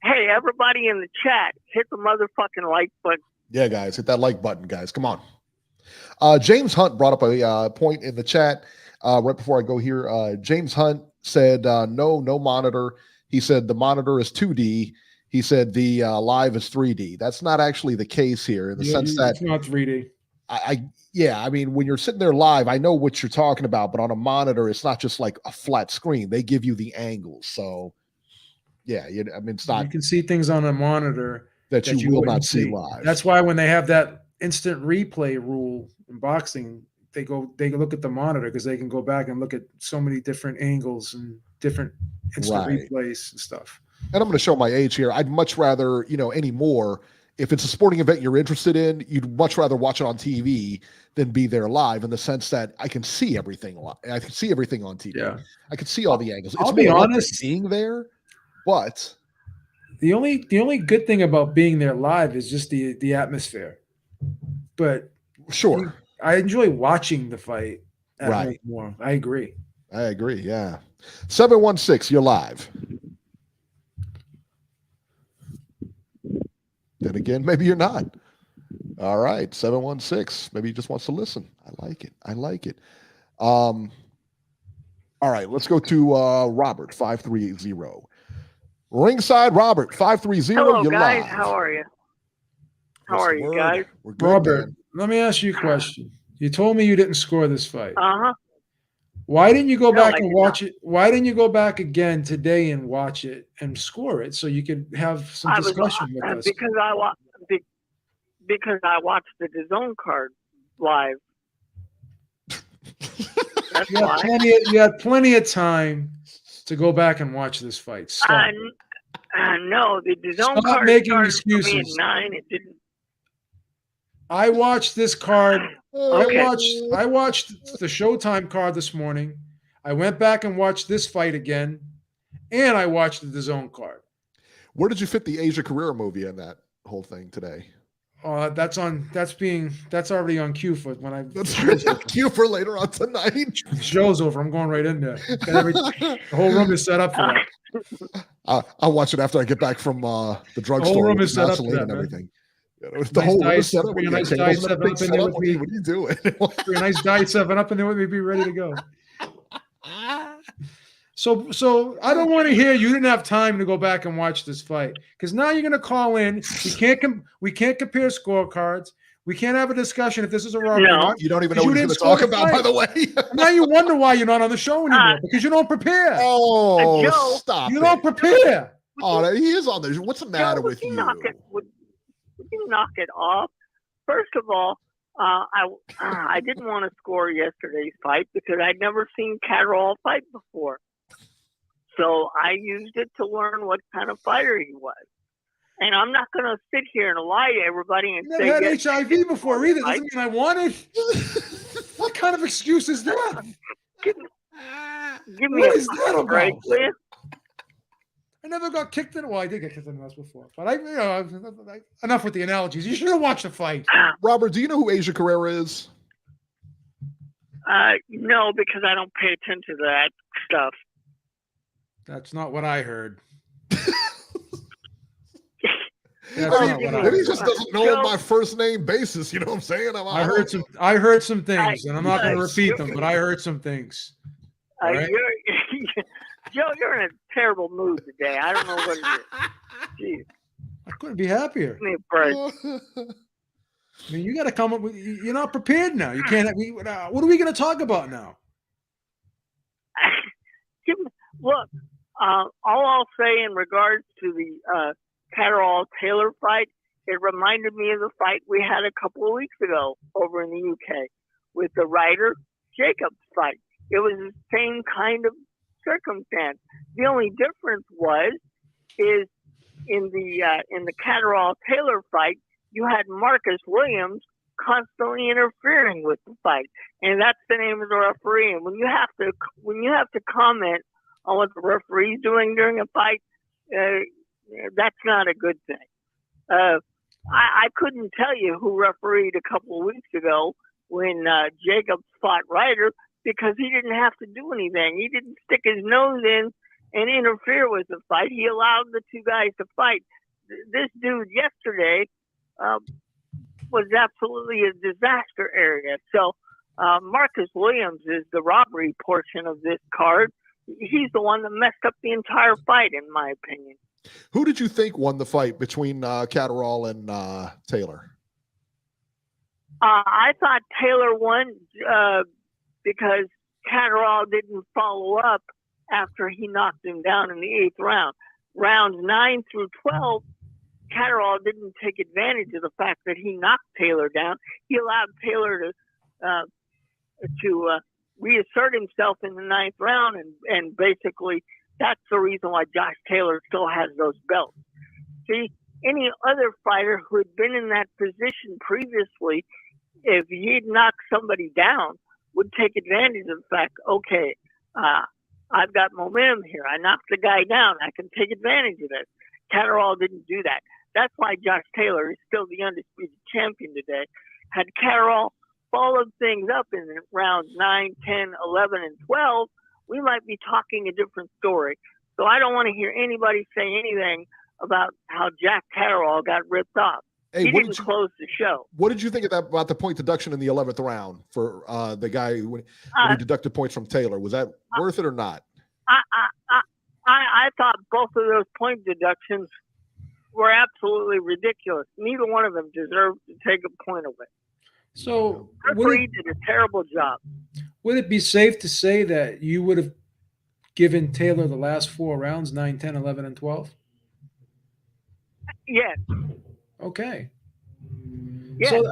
Hey, everybody in the chat, hit the motherfucking like button. Yeah, guys, hit that like button, guys. Come on. James Hunt brought up a point in the chat right before I go here. James Hunt said, no monitor. He said the monitor is 2D. He said the live is 3D. That's not actually the case here in the sense that it's not 3D. I mean, when you're sitting there live, I know what you're talking about, but on a monitor, it's not just like a flat screen. They give you the angles. So, yeah, I mean, it's not. You can see things on a monitor that you will not see live. That's why when they have that instant replay rule in boxing, they look at the monitor because they can go back and look at so many different angles and different instant replays and stuff. And I'm going to show my age here. I'd much rather, anymore, if it's a sporting event you're interested in, you'd much rather watch it on TV than be there live, in the sense that I can see everything live. I can see everything on TV. Yeah. I can see all the angles. I'll be honest, being there, but the only good thing about being there live is just the atmosphere. But sure, I enjoy watching the fight at home more. I agree. Yeah. 716, you're live. Then again, maybe you're not. All right, 716. Maybe he just wants to listen. I like it. All right, let's go to Robert 530. Ringside Robert 530. Hello, you're guys. live. How are you? How are you guys? We're good, Robert, man. let me ask you a question. You told me you didn't score this fight. Why didn't you go back and watch it? Why didn't you go back again today and watch it and score it so you could have some discussion with us? Because I watched the DAZN card live. That's why. You had plenty of time to go back and watch this fight. Stop. No, the DAZN Stop card making started excuses. for me at 9. It didn't. I watched this card. Okay. I watched the Showtime card this morning. I went back and watched this fight again, and I watched the DAZN card. Where did you fit the Asia Carrera movie in that whole thing today? That's already on cue for when I That's cue for later on tonight. show's over. I'm going right in there. The whole room is set up for that. I'll watch it after I get back from the drugstore. The whole room with is set up for Vaseline that, and man. everything. The whole room is set up. Bring a nice diet 7 up in there with me. What are you doing? Bring a nice diet 7 up in there with me. Be ready to go. So I don't want to hear you didn't have time to go back and watch this fight because now you're going to call in. We can't compare scorecards. We can't have a discussion if this is a robbery. No. You don't even know what he's going to talk about, by the way. Now you wonder why you're not on the show anymore because you don't prepare. Oh, Joe, stop! You don't prepare. Oh, he is on there. What's the matter Joe, with you? Would you knock it off? First of all, I didn't want to score yesterday's fight because I'd never seen Catterrall fight before. So I used it to learn what kind of fighter he was. And I'm not going to sit here and lie to everybody and You say never had yes, HIV before either. Doesn't mean I want it. What kind of excuse is that? give me What a is that about? break, please. I never got kicked in. Well, I did get kicked in the house before, but enough with the analogies. You should have watched the fight. Robert, do you know who Asia Carrera is? No, because I don't pay attention to that stuff. That's not what I heard. He just doesn't know on my first name basis. You know what I'm saying? I heard some things, and I'm not going to repeat them, but I heard some things. Right? Joe, you're in a terrible mood today. I don't know what it is. Jeez. I couldn't be happier. Give me a break. I mean, you got to come up with. You're not prepared now. You can't. What are we going to talk about now? Look, all I'll say in regards to the Catterrall-Taylor fight, it reminded me of the fight we had a couple of weeks ago over in the UK with the Ryder-Jacobs fight. It was the same kind of circumstance. The only difference is in the Catterrall-Taylor fight, you had Marcus Williams constantly interfering with the fight, and that's the name of the referee. And when you have to comment on what the referee's doing during a fight, that's not a good thing. I couldn't tell you who refereed a couple of weeks ago when Jacobs fought Ryder because he didn't have to do anything. He didn't stick his nose in and interfere with the fight. He allowed the two guys to fight. This dude yesterday was absolutely a disaster area. So Marcus Williams is the robbery portion of this card. He's the one that messed up the entire fight, in my opinion. Who did you think won the fight between Catterrall and Taylor? I thought Taylor won because Catterrall didn't follow up after he knocked him down in the 8th round. Rounds 9 through 12, Catterrall didn't take advantage of the fact that he knocked Taylor down. He allowed Taylor to reassert himself in the 9th round, and basically that's the reason why Josh Taylor still has those belts. See, any other fighter who had been in that position previously, if he'd knocked somebody down, would take advantage of the fact, okay, I've got momentum here. I knocked the guy down. I can take advantage of this. Catterrall didn't do that. That's why Josh Taylor is still the undisputed champion today. Had Catterrall followed things up in rounds 9, 10, 11, and 12, we might be talking a different story. So I don't want to hear anybody say anything about how Jack Catterrall got ripped off. Hey, he didn't close the show. What did you think of that about the point deduction in the 11th round for the guy when he deducted points from Taylor? Was that worth it or not? I thought both of those point deductions were absolutely ridiculous. Neither one of them deserved to take a point away. So referee did a terrible job. Would it be safe to say that you would have given Taylor the last 4 rounds, 9, 10, 11, and 12? Yes. Okay. Yes.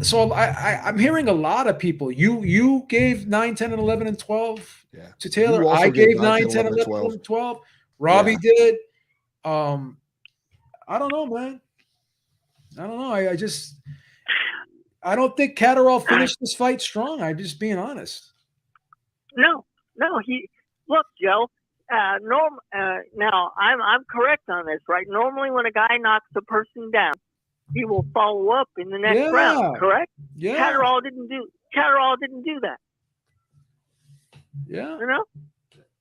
So I'm hearing a lot of people. You gave 9, 10, and 11, and 12 to Taylor. I gave 9, 10, 11, and 12. Robbie did. I don't know, man. I don't know. I just I don't think Catterrall finished this fight strong. I'm just being honest. No. Look, Joe. Now I'm correct on this, right? Normally, when a guy knocks a person down, he will follow up in the next round. Correct? Yeah. Catterrall didn't do that. Yeah. You know.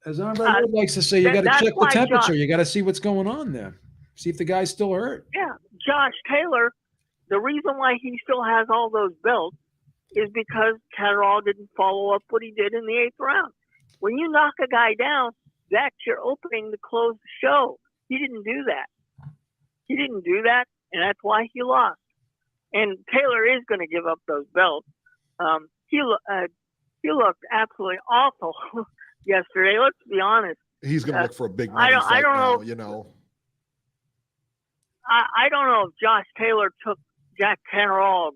As Andre likes to say, you got to check the temperature. Josh, you got to see what's going on there. See if the guy's still hurt. Yeah, Josh Taylor. The reason why he still has all those belts is because Catterrall didn't follow up what he did in the 8th round. When you knock a guy down, that's your opening to close the show. He didn't do that. And that's why he lost. And Taylor is going to give up those belts. He looked absolutely awful yesterday. Let's be honest. He's going to look for a big money fight now, you know. I don't know if Josh Taylor took Jack Catterrall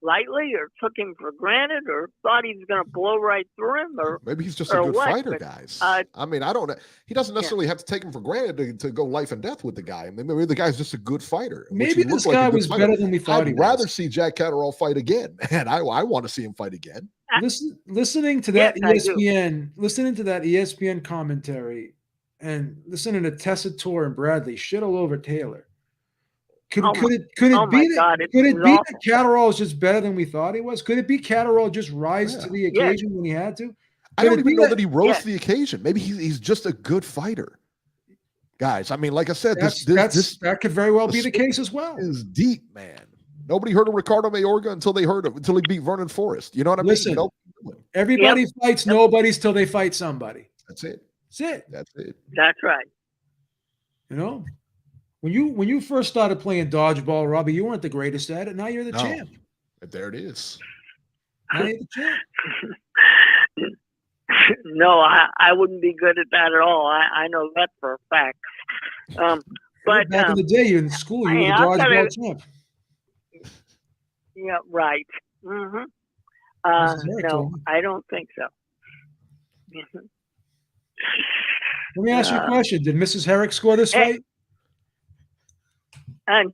lightly or took him for granted or thought he was going to blow right through him. Or maybe he's just a good fighter, but, guys. I mean, I don't know. He doesn't necessarily have to take him for granted to go life and death with the guy. I mean, maybe the guy's just a good fighter. Maybe this guy was better than we thought he was. I'd rather see Jack Catterrall fight again, and I want to see him fight again. Listening to that ESPN commentary and listening to Tessitore and Bradley shit all over Taylor. Could it be that Catterrall is just better than we thought he was? Could it be Catterrall just rise to the occasion when he had to? I don't even know that he rose to the occasion. Maybe he's just a good fighter. Guys, I mean, like I said, that could very well be the case as well. Is deep, man. Nobody heard of Ricardo Mayorga until he beat Vernon Forrest. You know what I mean? Listen, everybody fights nobodies till they fight somebody. That's it. That's right. You know? When you first started playing dodgeball, Robbie, you weren't the greatest at it. Now you're the champ. There it is. Now you're the champ. No, I wouldn't be good at that at all. I know that for a fact. But back in the day, you're in school, you were the dodgeball champ. Yeah, right. Mm-hmm. No, I don't think so. Let me ask you a question. Did Mrs. Herrick score this fight?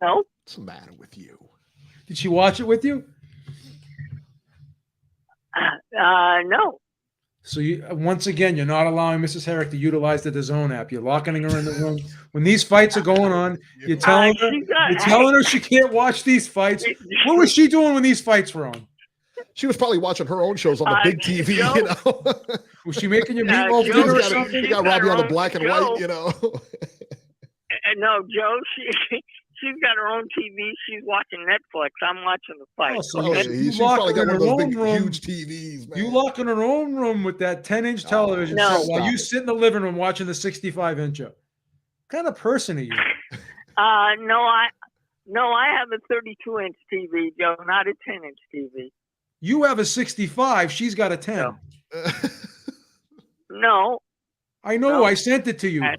No. What's the matter with you? Did she watch it with you? No. So once again, you're not allowing Mrs. Herrick to utilize the DAZN app. You're locking her in the room. When these fights are going on, you're telling her she can't watch these fights. What was she doing when these fights were on? She was probably watching her own shows on the big TV, Joe, you know. Was she making your meatball dinner or something? She got Robbie on the black and white, you know. No, Joe, she's got her own TV. She's watching Netflix. I'm watching the fight. She's probably got one of those big, huge TVs, man. You lock in her own room with that 10-inch television set while you sit in the living room watching the 65-incher. What kind of person are you? No, I have a 32-inch TV, Joe, not a 10-inch TV. You have a 65. She's got a 10. No. I know. I sent it to you. Hey,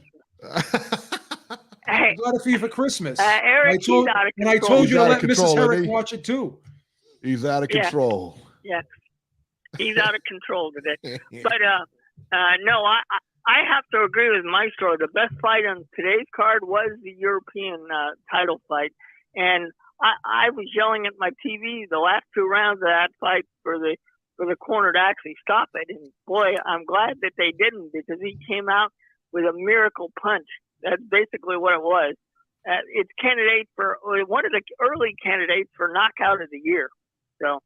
I got it for you for Christmas. Eric, he's out of control. And I told you to let Mrs. Herrick watch it too. He's out of control. Yeah. He's out of control today. But no, I have to agree with Maestro. The best fight on today's card was the European title fight. And I was yelling at my TV the last 2 rounds of that fight for the corner to actually stop it. And boy, I'm glad that they didn't, because he came out with a miracle punch. That's basically what it was. It's candidate for one of the early candidates for knockout of the year. So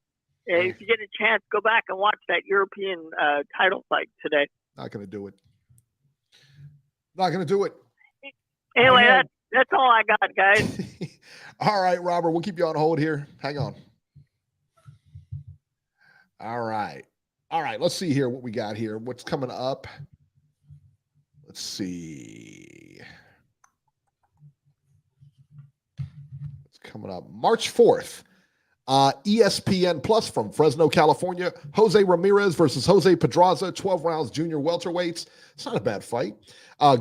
if you get a chance, go back and watch that European title fight today. Not going to do it. Not going to do it. Anyway, that's all I got, guys. All right, Robert, we'll keep you on hold here. Hang on. All right. Let's see here what we got here. What's coming up? Let's see. What's coming up? March 4th. ESPN Plus from Fresno, California. Jose Ramirez versus Jose Pedraza, 12 rounds junior welterweights. It's not a bad fight.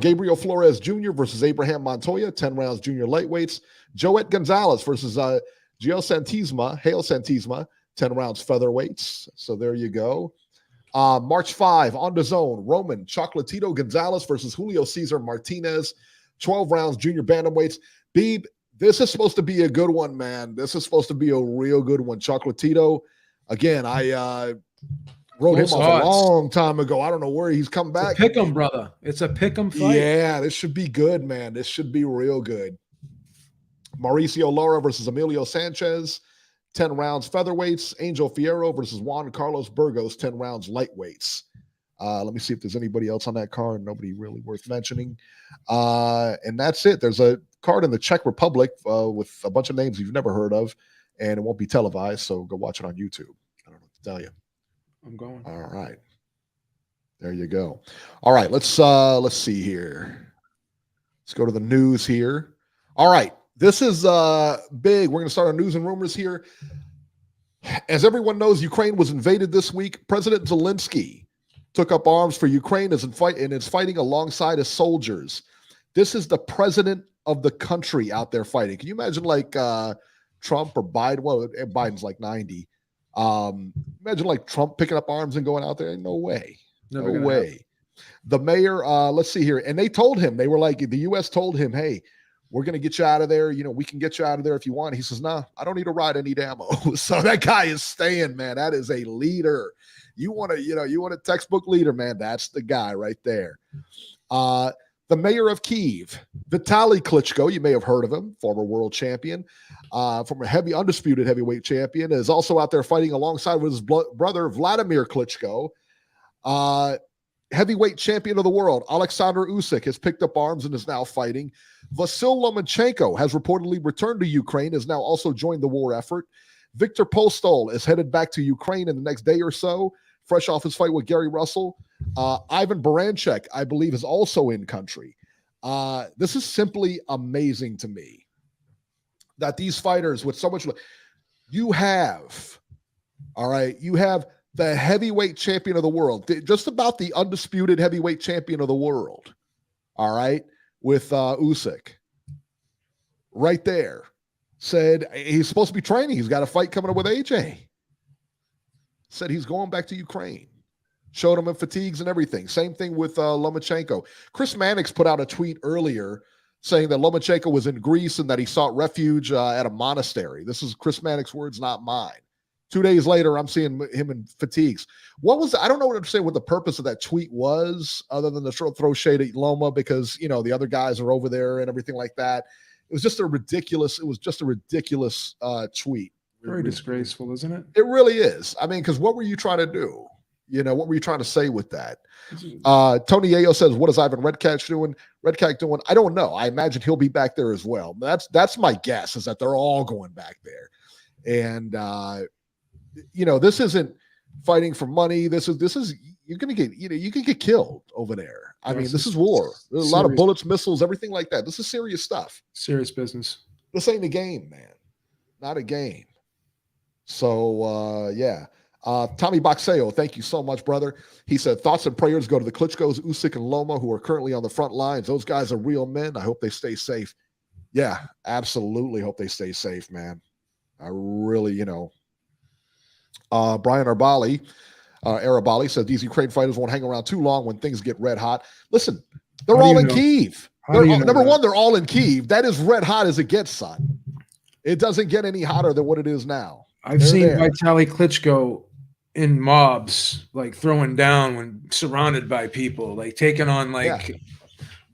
Gabriel Flores Jr. versus Abraham Montoya, 10 rounds junior lightweights. Joet Gonzalez versus Hale Santisma, 10 rounds featherweights. So there you go. March 5 on DAZN, Roman Chocolatito Gonzalez versus Julio Cesar Martinez, 12 rounds junior bantamweights. Beeb, This is supposed to be a good one, man. This is supposed to be a real good one. Chocolatito, again, I wrote him off a long time ago. I don't know where he's come back. Pick 'em, brother. It's a pick 'em fight. Yeah, this should be good, man. This should be real good. Mauricio Lara versus Emilio Sanchez, 10 rounds featherweights. Angel Fierro versus Juan Carlos Burgos, 10 rounds lightweights. Let me see if there's anybody else on that card. Nobody really worth mentioning. And that's it. There's a card in the Czech Republic with a bunch of names you've never heard of, and it won't be televised, so go watch it on YouTube. I don't know what to tell you. I'm going. All right. There you go. All right, let's see here. Let's go to the news here. All right. This is big. We're going to start our news and rumors here. As everyone knows, Ukraine was invaded this week. President Zelensky took up arms for Ukraine and is fighting alongside his soldiers. This is the president of the country out there fighting. Can you imagine like Trump or Biden? Well, Biden's like 90. Imagine like Trump picking up arms and going out there. No way. No way. The mayor, let's see here. And they told him, they were like, the U.S. told him, hey, we're going to get you out of there. You know, we can get you out of there if you want. He says, nah, I don't need a ride. I need ammo. So that guy is staying, man. That is a leader. You want a textbook leader, man. That's the guy right there. The mayor of Kyiv, Vitaly Klitschko, you may have heard of him, former world champion, from a undisputed heavyweight champion, is also out there fighting alongside with his brother, Vladimir Klitschko. Heavyweight champion of the world, Oleksandr Usyk, has picked up arms and is now fighting. Vasyl Lomachenko has reportedly returned to Ukraine, has now also joined the war effort. Victor Postal is headed back to Ukraine in the next day or so, fresh off his fight with Gary Russell. Ivan Baranchek, I believe, is also in country. This is simply amazing to me that these fighters with so much, you have the heavyweight champion of the world, just about the undisputed heavyweight champion of the world, all right, with Usyk right there, said he's supposed to be training. He's got a fight coming up with AJ. Said he's going back to Ukraine. Showed him in fatigues and everything. Same thing with Lomachenko. Chris Mannix put out a tweet earlier saying that Lomachenko was in Greece and that he sought refuge at a monastery. This is Chris Mannix's words, not mine. 2 days later, I'm seeing him in fatigues. I don't know what I'm saying, what the purpose of that tweet was, other than to throw shade at Loma because, you know, the other guys are over there and everything like that. It was just a ridiculous tweet. Very disgraceful, isn't it? It really is. I mean, because what were you trying to do? You know, what were you trying to say with that? Tony Yayo says, what is Ivan Redcat doing? I don't know. I imagine he'll be back there as well. That's my guess, is that they're all going back there. And, you know, this isn't fighting for money. This is you're going to get, you know, you can get killed over there. I mean, this is war. There's a lot of bullets, missiles, everything like that. This is serious stuff. Serious business. This ain't a game, man. Not a game. So, yeah. Tommy Boxeo, thank you so much, brother. He said, thoughts and prayers go to the Klitschkos, Usyk, and Loma, who are currently on the front lines. Those guys are real men. I hope they stay safe. Yeah, absolutely hope they stay safe, man. I really, you know. Brian Arabali said these Ukraine fighters won't hang around too long when things get red hot. Listen, they're all in Kyiv. Number one, they're all in Kyiv. That is red hot as it gets, son. It doesn't get any hotter than what it is now. I've seen Vitaly Klitschko in mobs, like throwing down when surrounded by people, like taking on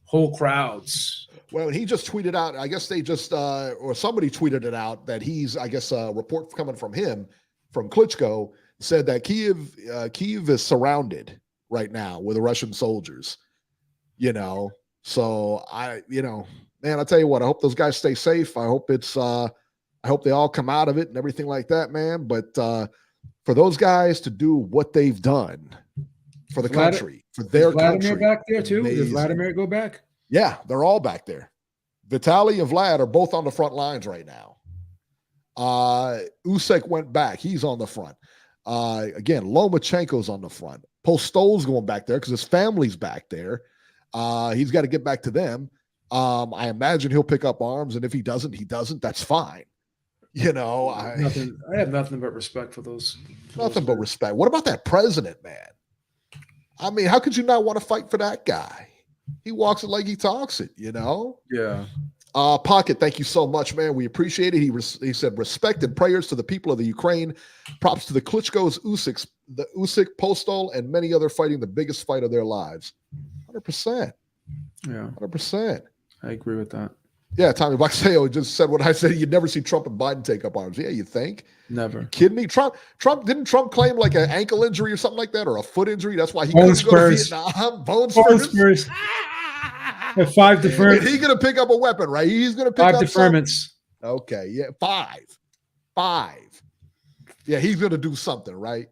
whole crowds. Well, he just tweeted out, I guess they just, or somebody tweeted it out that he's, I guess a report coming from him, from Klitschko, said that Kyiv is surrounded right now with Russian soldiers, you know. So man, I'll tell you what, I hope those guys stay safe. I hope I hope they all come out of it and everything like that, man. But for those guys to do what they've done for the country, for their country. Vladimir back there too? Did Vladimir go back? Yeah, they're all back there. Vitaly and Vlad are both on the front lines right now. Usyk went back. He's on the front. Again, Lomachenko's on the front. Postal's going back there because his family's back there. He's got to get back to them. I imagine he'll pick up arms, and if he doesn't, he doesn't. That's fine. You know, I have nothing but respect for those. Nothing but respect. What about that president, man? I mean, how could you not want to fight for that guy? He walks it like he talks it, you know? Yeah. Pocket, thank you so much, man. We appreciate it. He said, respect and prayers to the people of the Ukraine. Props to the Klitschko's, the Usyk, Postal, and many other fighting the biggest fight of their lives. 100%. Yeah. 100%. I agree with that. Yeah, Tommy Boxeo just said what I said. You'd never see Trump and Biden take up arms. Yeah, you think? Never. Kidding me? Didn't Trump claim like an ankle injury or something like that, or a foot injury? That's why he Bone couldn't go to spurs. Vietnam. Bone Bone spurs. spurs. 5 deferments. He's gonna pick up a weapon, right? He's gonna pick 5 up deferments. Okay, yeah, 5. Yeah, he's gonna do something, right?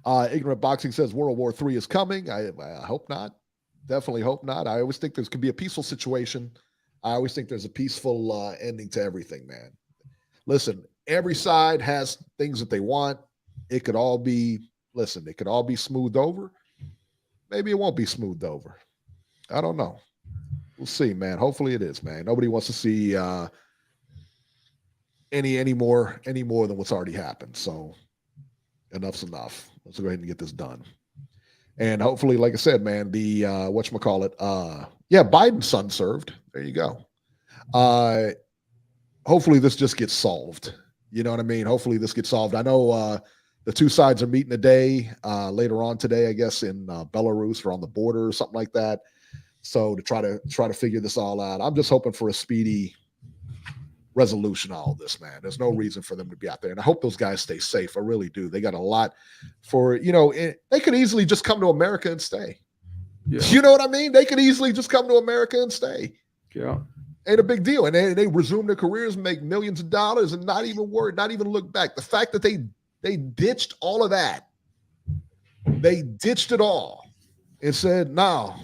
Ignorant Boxing says World War III is coming. I hope not. Definitely hope not. I always think there's could be a peaceful situation. I always think there's a peaceful ending to everything, man. Listen, every side has things that they want. It could all be smoothed over. Maybe it won't be smoothed over. I don't know. We'll see, man. Hopefully it is, man. Nobody wants to see any more than what's already happened. So enough's enough. Let's go ahead and get this done. And hopefully, like I said, man, the Biden's son served. There you go. Hopefully this just gets solved. You know what I mean? Hopefully this gets solved. I know the two sides are meeting today, later on today, I guess, in Belarus or on the border or something like that. So to try to figure this all out. I'm just hoping for a speedy resolution of all this, man. There's no reason for them to be out there. And I hope those guys stay safe. I really do. They got a lot they could easily just come to America and stay. Yeah. You know what I mean? They could easily just come to America and stay. Yeah. Ain't a big deal. And they resume their careers, make millions of dollars and not even worry, not even look back. The fact that they ditched all of that. They ditched it all and said, no,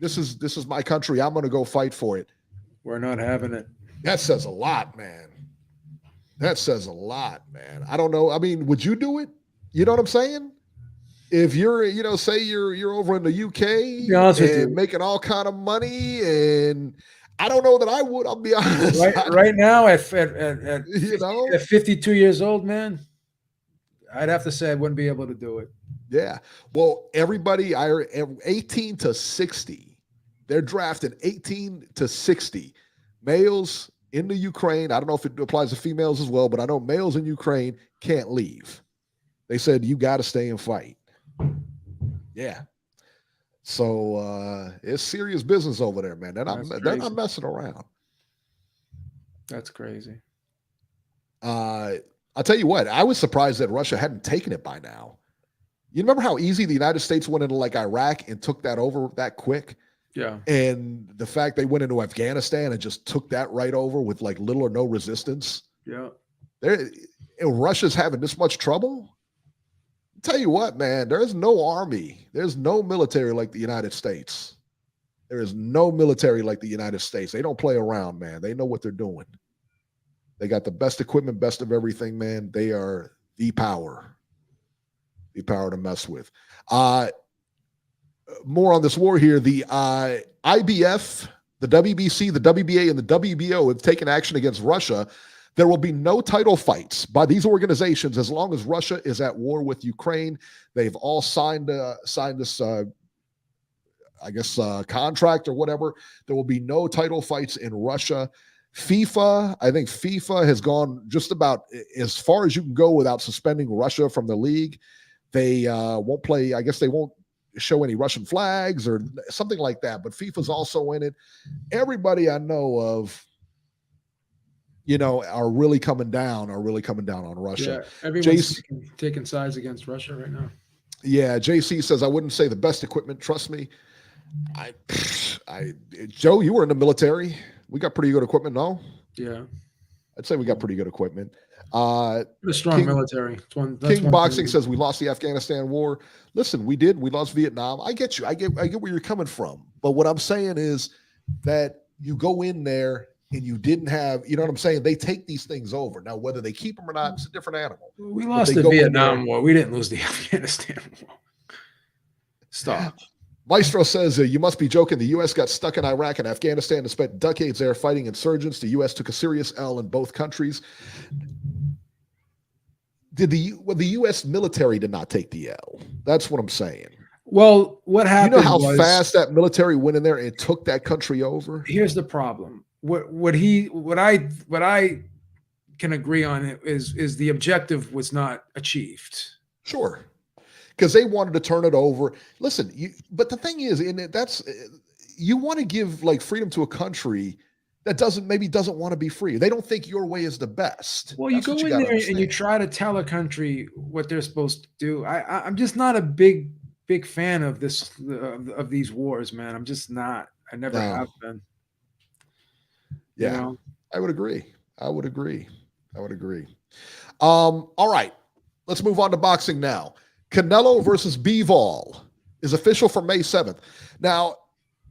this is my country. I'm going to go fight for it. We're not having it. That says a lot, man. That says a lot, man. I don't know. I mean, would you do it? You know what I'm saying? If you're, say you're over in the UK and making all kind of money, and I don't know that I would. I'll be honest. Right now, at 52 years old, man, I'd have to say I wouldn't be able to do it. Yeah. Well, everybody, 18 to 60, they're drafting 18 to 60 males in the Ukraine. I don't know if it applies to females as well, but I know males in Ukraine can't leave. They said, you got to stay and fight. Yeah. So it's serious business over there, man. They're not messing around. That's crazy. I'll tell you what, I was surprised that Russia hadn't taken it by now. You remember how easy the United States went into like Iraq and took that over that quick? Yeah. And the fact they went into Afghanistan and just took that right over with like little or no resistance. Yeah. Russia's having this much trouble. I'll tell you what, man, there's no army. There's no military like the United States. There is no military like the United States. They don't play around, man. They know what they're doing. They got the best equipment, best of everything, man. They are the power to mess with. More on this war here. The IBF, the WBC, the WBA, and the WBO have taken action against Russia. There will be no title fights by these organizations as long as Russia is at war with Ukraine. They've all signed this, contract or whatever. There will be no title fights in Russia. FIFA, I think FIFA has gone just about as far as you can go without suspending Russia from the league. They won't play. I guess they won't show any Russian flags or something like that. But FIFA's also in it. Everybody I know of, are really coming down on Russia. Yeah, everyone's taking sides against Russia right now. Yeah, JC says, I wouldn't say the best equipment. Trust me. Joe, you were in the military. We got pretty good equipment, no? Yeah. I'd say we got pretty good equipment. A strong military. King Boxing says we lost the Afghanistan war. Listen, we did. We lost Vietnam. I get you. I get where you're coming from. But what I'm saying is that you go in there and you didn't have, you know what I'm saying? They take these things over. Now, whether they keep them or not, it's a different animal. We lost the Vietnam War. We didn't lose the Afghanistan War. Stop. Maestro says, you must be joking. The U.S. got stuck in Iraq and Afghanistan and spent decades there fighting insurgents. The U.S. took a serious L in both countries. The U.S. military did not take the L. That's what I'm saying. Well, what happened? You know how was, fast that military went in there and took that country over? Here's the problem. What I can agree on is the objective was not achieved. Sure. Because they wanted to turn it over. Listen, but the thing is, you want to give like freedom to a country that doesn't want to be free. They don't think your way is the best. Well, you go in there and you try to tell a country what they're supposed to do. I'm just not a big fan of this of these wars, man. I'm just not. I never have been. Yeah, you know? I would agree. All right, let's move on to boxing now. Canelo versus Bivol is official for May 7th. Now,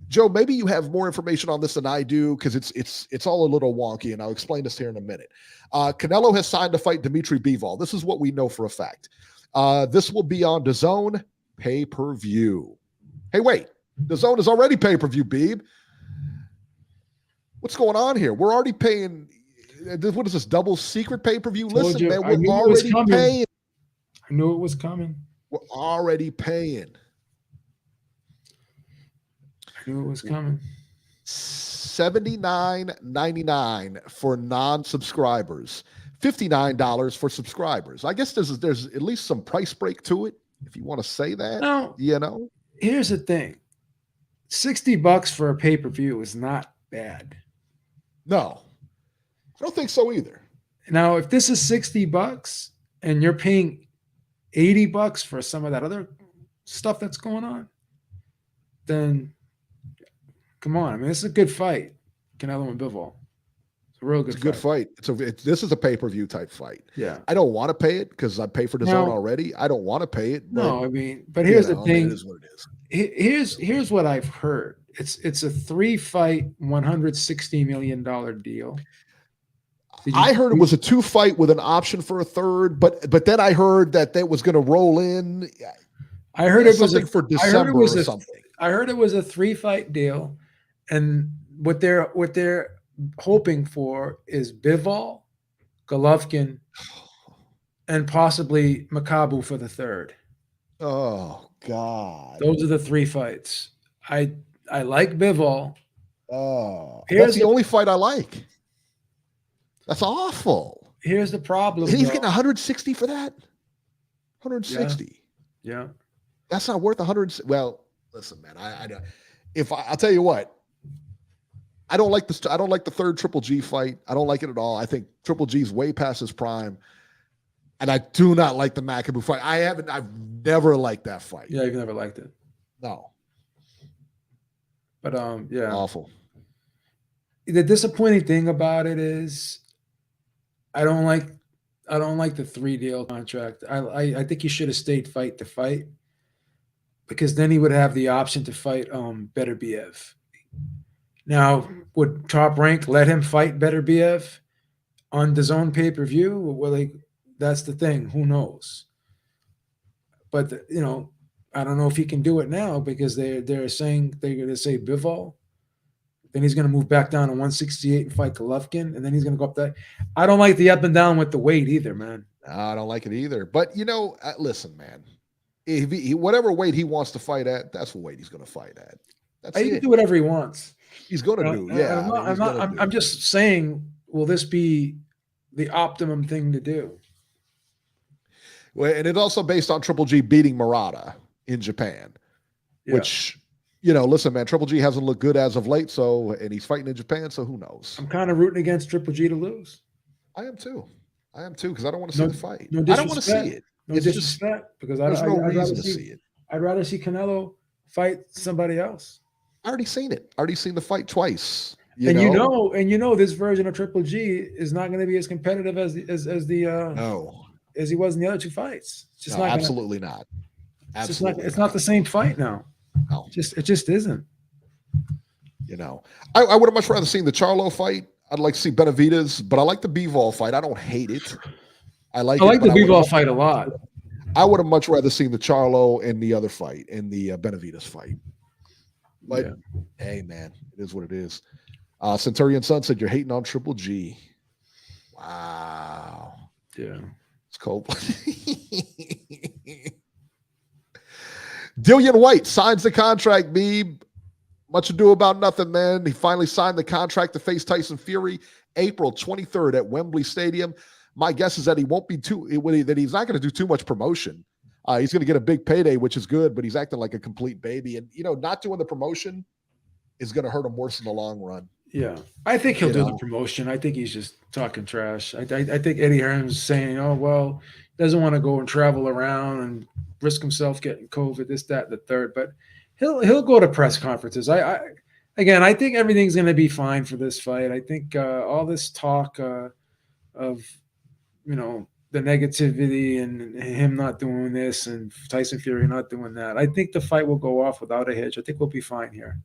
Joe, maybe you have more information on this than I do because it's all a little wonky, and I'll explain this here in a minute. Canelo has signed to fight Dimitri Bivol. This is what we know for a fact. This will be on DAZN pay-per-view. Hey, wait. DAZN is already pay-per-view, Beeb. What's going on here? We're already paying. What is this, double secret pay-per-view? Listen, man, we're already paying. I knew it was coming. We're already paying. I knew it was coming. $79.99 for non-subscribers. $59 for subscribers. I guess there's at least some price break to it, if you want to say that. No, you know. Here's the thing: $60 for a pay-per-view is not bad. No, I don't think so either. Now, if this is $60 and you're paying $80 for some of that other stuff that's going on, then come on. I mean, this is a good fight. Canelo and Bivol. It's a real good fight. This is a pay-per-view type fight. Yeah. I don't want to pay it because I pay for the zone already. I don't want to pay it. But, but here's the thing. It is what it is. Here's what I've heard. It's a 3-fight, $160 million deal. I heard it was a 2-fight with an option for a third, but then I heard that was going to roll in. I heard it was for December or something. I heard it was a 3-fight deal, and what they're hoping for is Bivol, Golovkin, and possibly Makabu for the third. Oh God! Those are the 3 fights. I like Bivol. Oh, that's the only fight I like. That's awful. Here's the problem. And he's getting 160 for that. 160. Yeah. That's not worth 100. Well, listen, man. I'll tell you what. I don't like this. I don't like the third Triple G fight. I don't like it at all. I think Triple G's way past his prime. And I do not like the Makabu fight. I've never liked that fight. Yeah, you've never liked it. No. But yeah. Awful. The disappointing thing about it is I don't like the 3-deal contract. I think he should have stayed fight to fight, because then he would have the option to fight Beterbiev. Now, would Top Rank let him fight Beterbiev on the DAZN pay-per-view? Well, that's the thing. Who knows? But I don't know if he can do it now, because they're saying they're going to say Bivol. Then he's going to move back down to 168 and fight Golovkin, and then he's going to go up that. I don't like the up and down with the weight either, man. No, I don't like it either. But listen, man. If whatever weight he wants to fight at, that's what weight he's going to fight at. He can do whatever he wants. He's going to do, yeah. I'm just saying, will this be the optimum thing to do? Well, and it's also based on Triple G beating Murata in Japan, which. Listen, man, Triple G hasn't looked good as of late, and he's fighting in Japan, so who knows? I'm kind of rooting against Triple G to lose. I am too, because I don't want to see the fight. No, I don't want to see it. No disrespect, because there's no reason to see it. I'd rather see Canelo fight somebody else. I already seen it. I already seen the fight twice. You know, this version of Triple G is not going to be as competitive as he was in the other 2 fights. It's just absolutely not. Absolutely, it's not the same fight now. No. It just isn't. I would have much rather seen the Charlo fight. I'd like to see Benavidez, but I like the Bivol fight. I don't hate it. I like the Bivol fight a lot. I would have much rather seen the Charlo and the other fight, and the Benavidez fight. But hey, man, it is what it is. Centurion Sun said you're hating on Triple G. Wow. Yeah. It's cold. Dillian White signs the contract, B. Much ado about nothing, man. He finally signed the contract to face Tyson Fury April 23rd at Wembley Stadium. My guess is that he won't be that he's not going to do too much promotion. He's going to get a big payday, which is good, but he's acting like a complete baby. And, not doing the promotion is going to hurt him worse in the long run. Yeah. I think he'll do the promotion. I think he's just talking trash. I think Eddie Hearn's saying, oh, well, doesn't want to go and travel around and risk himself getting COVID, this, that, and the third. But he'll go to press conferences. I think everything's going to be fine for this fight. I think all this talk of, the negativity and him not doing this and Tyson Fury not doing that, I think the fight will go off without a hitch. I think we'll be fine here.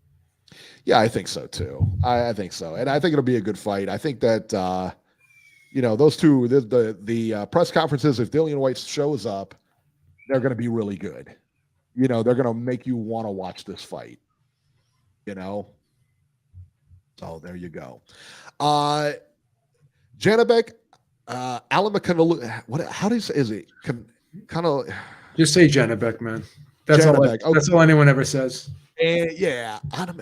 Yeah, I think so too. I think so. And I think it'll be a good fight. I think that, those two, the press conferences, if Dillian White shows up, they're going to be really good. They're going to make you want to watch this fight, So there you go. Janabek, Alan McConnell, is it? Kind of. Just say Janabek, man. That's Janabek. That's all anyone ever says. Yeah, I don't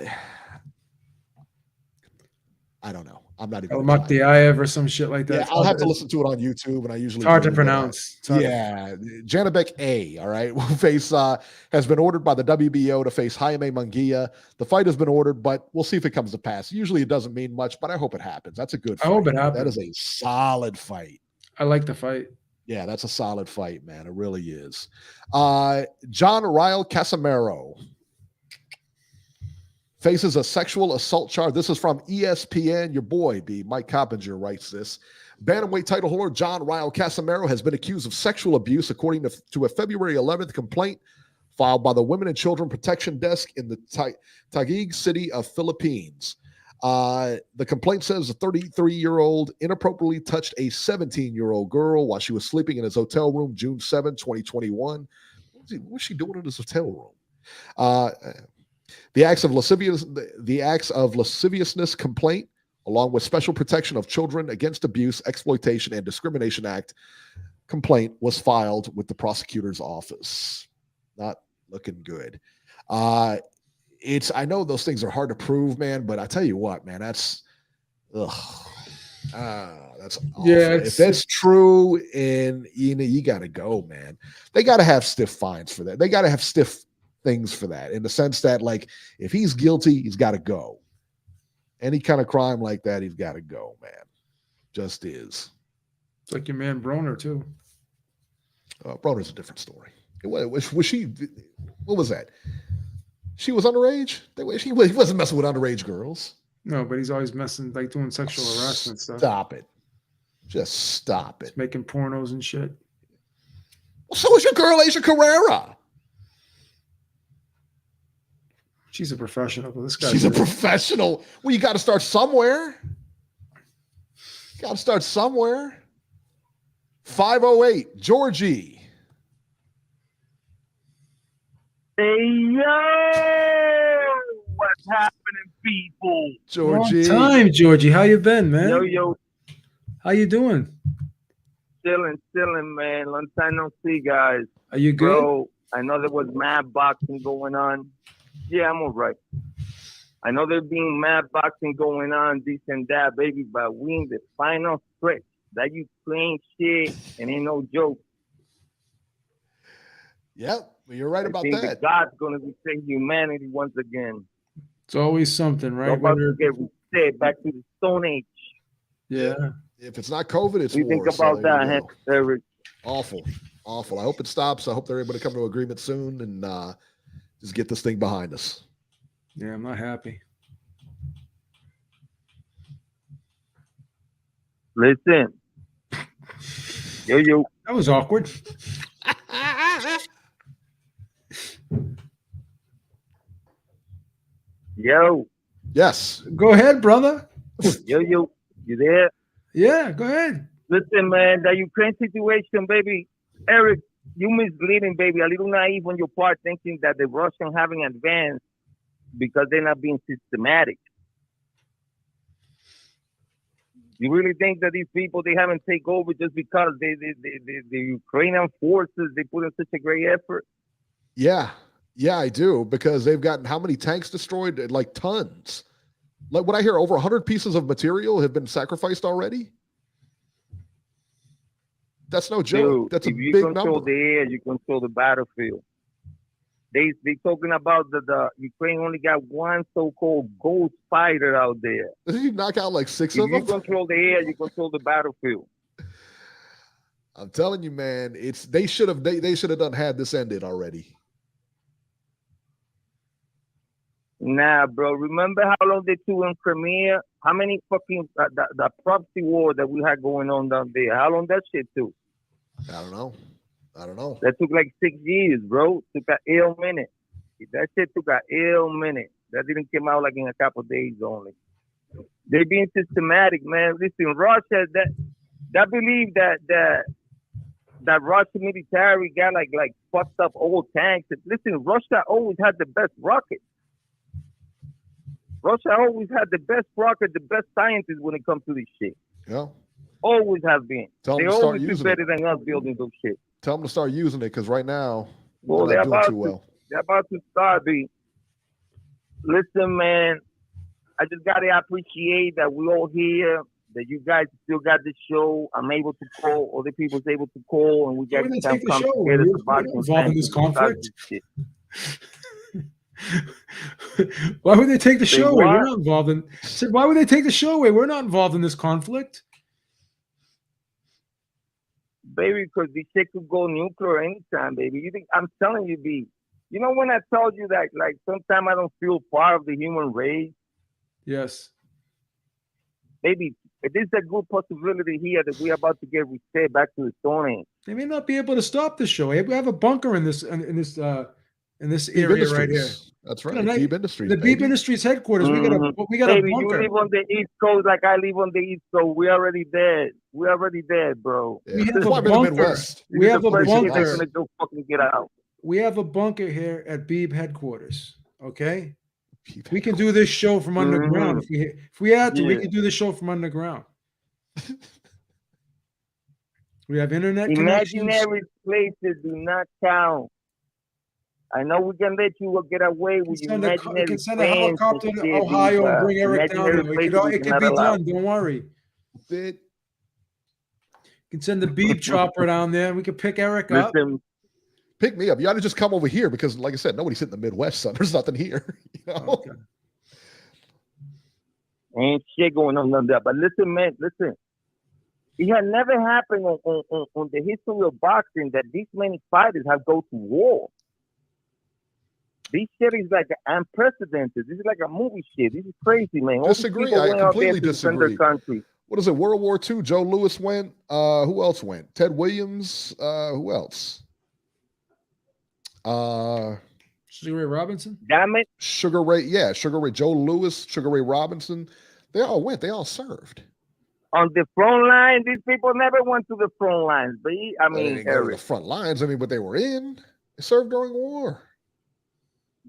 know. I'm not even. Makdiayev or some shit like that. Yeah, I'll have to listen to it on YouTube, and I usually. It's hard to pronounce. Janabek A. All right, will face has been ordered by the WBO to face Jaime Munguia. The fight has been ordered, but we'll see if it comes to pass. Usually, it doesn't mean much, but I hope it happens. That's a good fight. I hope it happens. That is a solid fight. I like the fight. Yeah, that's a solid fight, man. It really is. John Rile Casamaro faces a sexual assault charge. This is from ESPN. Your boy, Mike Coppinger, writes this. Bantamweight title holder John Rile Casamaro has been accused of sexual abuse, according to a February 11th complaint filed by the Women and Children Protection Desk in the Taguig city of Philippines. The complaint says a 33-year-old inappropriately touched a 17-year-old girl while she was sleeping in his hotel room June 7, 2021. What was she doing in his hotel room? The acts of lasciviousness complaint, along with Special Protection of Children Against Abuse, Exploitation, and Discrimination Act complaint, was filed with the prosecutor's office. Not looking good. I know those things are hard to prove, man, but I tell you what, man, that's awful. If that's true, and you got to go, man. They got to have stiff fines for that. They got to have stiff things for that, in the sense that, like, if he's guilty, he's got to go. Any kind of crime like that, he's got to go, man. Just is. It's like your man Broner too. Broner's a different story. Was she? What was that? She was underage. He wasn't messing with underage girls. No, but he's always doing sexual harassment stuff. Stop it. Just stop it. He's making pornos and shit. Well, so is your girl, Asia Carrera. She's a professional. But this guy. She's a professional. Well, you got to start somewhere. 508, Georgie. Hey, yo! What's happening, people? Georgie. Long time, Georgie. How you been, man? Yo. How you doing? Chilling, man. Long time no see, guys. Are you good? Bro, I know there was mad boxing going on. Yeah, I'm all right. I know there being mad boxing going on, this and that, baby, but we in the final stretch. That Ukraine shit, and ain't no joke. Yep, well, you're right about I think that. God's going to save humanity once again. It's always something, right? We're about to get reset back to the Stone Age. Yeah. If it's not COVID, it's what do you war. think about that, Eric? Awful. I hope it stops. I hope they're able to come to an agreement soon and just get this thing behind us. Yeah, I'm not happy. Listen. Yo. That was awkward. Yo. Yes. Go ahead, brother. Yo. You there? Yeah, go ahead. Listen, man, the Ukraine situation, baby. Eric, you misleading, baby. A little naive on your part, thinking that the Russians haven't advanced because they're not being systematic. You really think that these people, they haven't taken over just because the Ukrainian forces, they put in such a great effort? Yeah. Yeah, I do, because they've gotten how many tanks destroyed? Like tons. Like what I hear, over 100 pieces of material have been sacrificed already. That's no joke. Dude, That's a if you big control number. the air, you control the battlefield. They talking about the Ukraine only got one so-called ghost fighter out there. Did he knock out like 6 If of you them? control the air, you control the battlefield. I'm telling you, man, they should have had this ended already. Nah, bro. Remember how long they took in Crimea? How many fucking the proxy war that we had going on down there? How long that shit took? I don't know. That took like 6 years, bro. Took an ill minute. That shit took an ill minute. That didn't come out like in a couple of days only. They being systematic, man. Listen, Russia that believe that Russian military got like fucked up old tanks. Listen, Russia always had the best rockets. Russia always had the best rocket, the best scientists when it comes to this shit. Yeah. Always have been. Tell them They to start always do using better it. than us building those shit. Tell them to start using it, because right now Well, they're they're not doing about too well. They're about to start, B. Listen, man, I just gotta appreciate that we all here, that you guys still got the show. I'm able to call, other people's able to call, and we got Why would they to take the come show? together We're to box not and involved in fans this to discuss conflict. this shit. Why would they take the Say show away? We're what? not involved in. I said, why would they take the show away? We're not involved in this conflict. Baby, because this shit could go nuclear anytime, baby. You think I'm telling you, B. You know when I told you that, like, sometimes I don't feel part of the human race? Yes. Baby, there's a good possibility here that we're about to get reset back to the Stone Age. They may not be able to stop the show. We have a bunker in this Beeb area right here. Industries. That's right. Look, Beeb Industries. The baby. Beeb Industries headquarters. Mm-hmm. We got Baby, a bunker. you live on the East Coast like I live on the East Coast. We're already dead. We're already dead, bro. Yeah. We have That's a why I'm in the bunker. Midwest. We have a First shit they're bunker. gonna go fucking get out. We have a bunker here at Beeb headquarters. Okay, Beeb we can do this show from underground. Mm-hmm. If we had to, we Yeah. could do this show from underground. We have internet connections. Imaginary places do not count. I know we can let you get away with your We imaginary can send a friends helicopter and to shit, Ohio and but bring Eric down imaginary here. places we It could cannot be allow. done. Don't worry. Bit. You can send the Beeb chopper down there. We could pick Eric up. Listen, Pick me up. You ought to just come over here, because, like I said, nobody's hitting the Midwest, son. There's nothing here. You know? Okay. ain't shit going on there. But listen, man, listen. It had never happened on the history of boxing that this many fighters have go to war. This shit is like unprecedented. This is like a movie shit. This is crazy, man. All these Disagree. people I went out there completely to defend their disagree. country. What is it? World War II. Joe Louis went. Who else went? Ted Williams. Who else? Sugar Ray Robinson. Damn it. Sugar Ray. Yeah, Sugar Ray. Joe Louis. Sugar Ray Robinson. They all went. They all served. On the front line, these people never went to the front lines. But They I mean, didn't go to the Eric. front lines. I mean, but they were in. They served during war.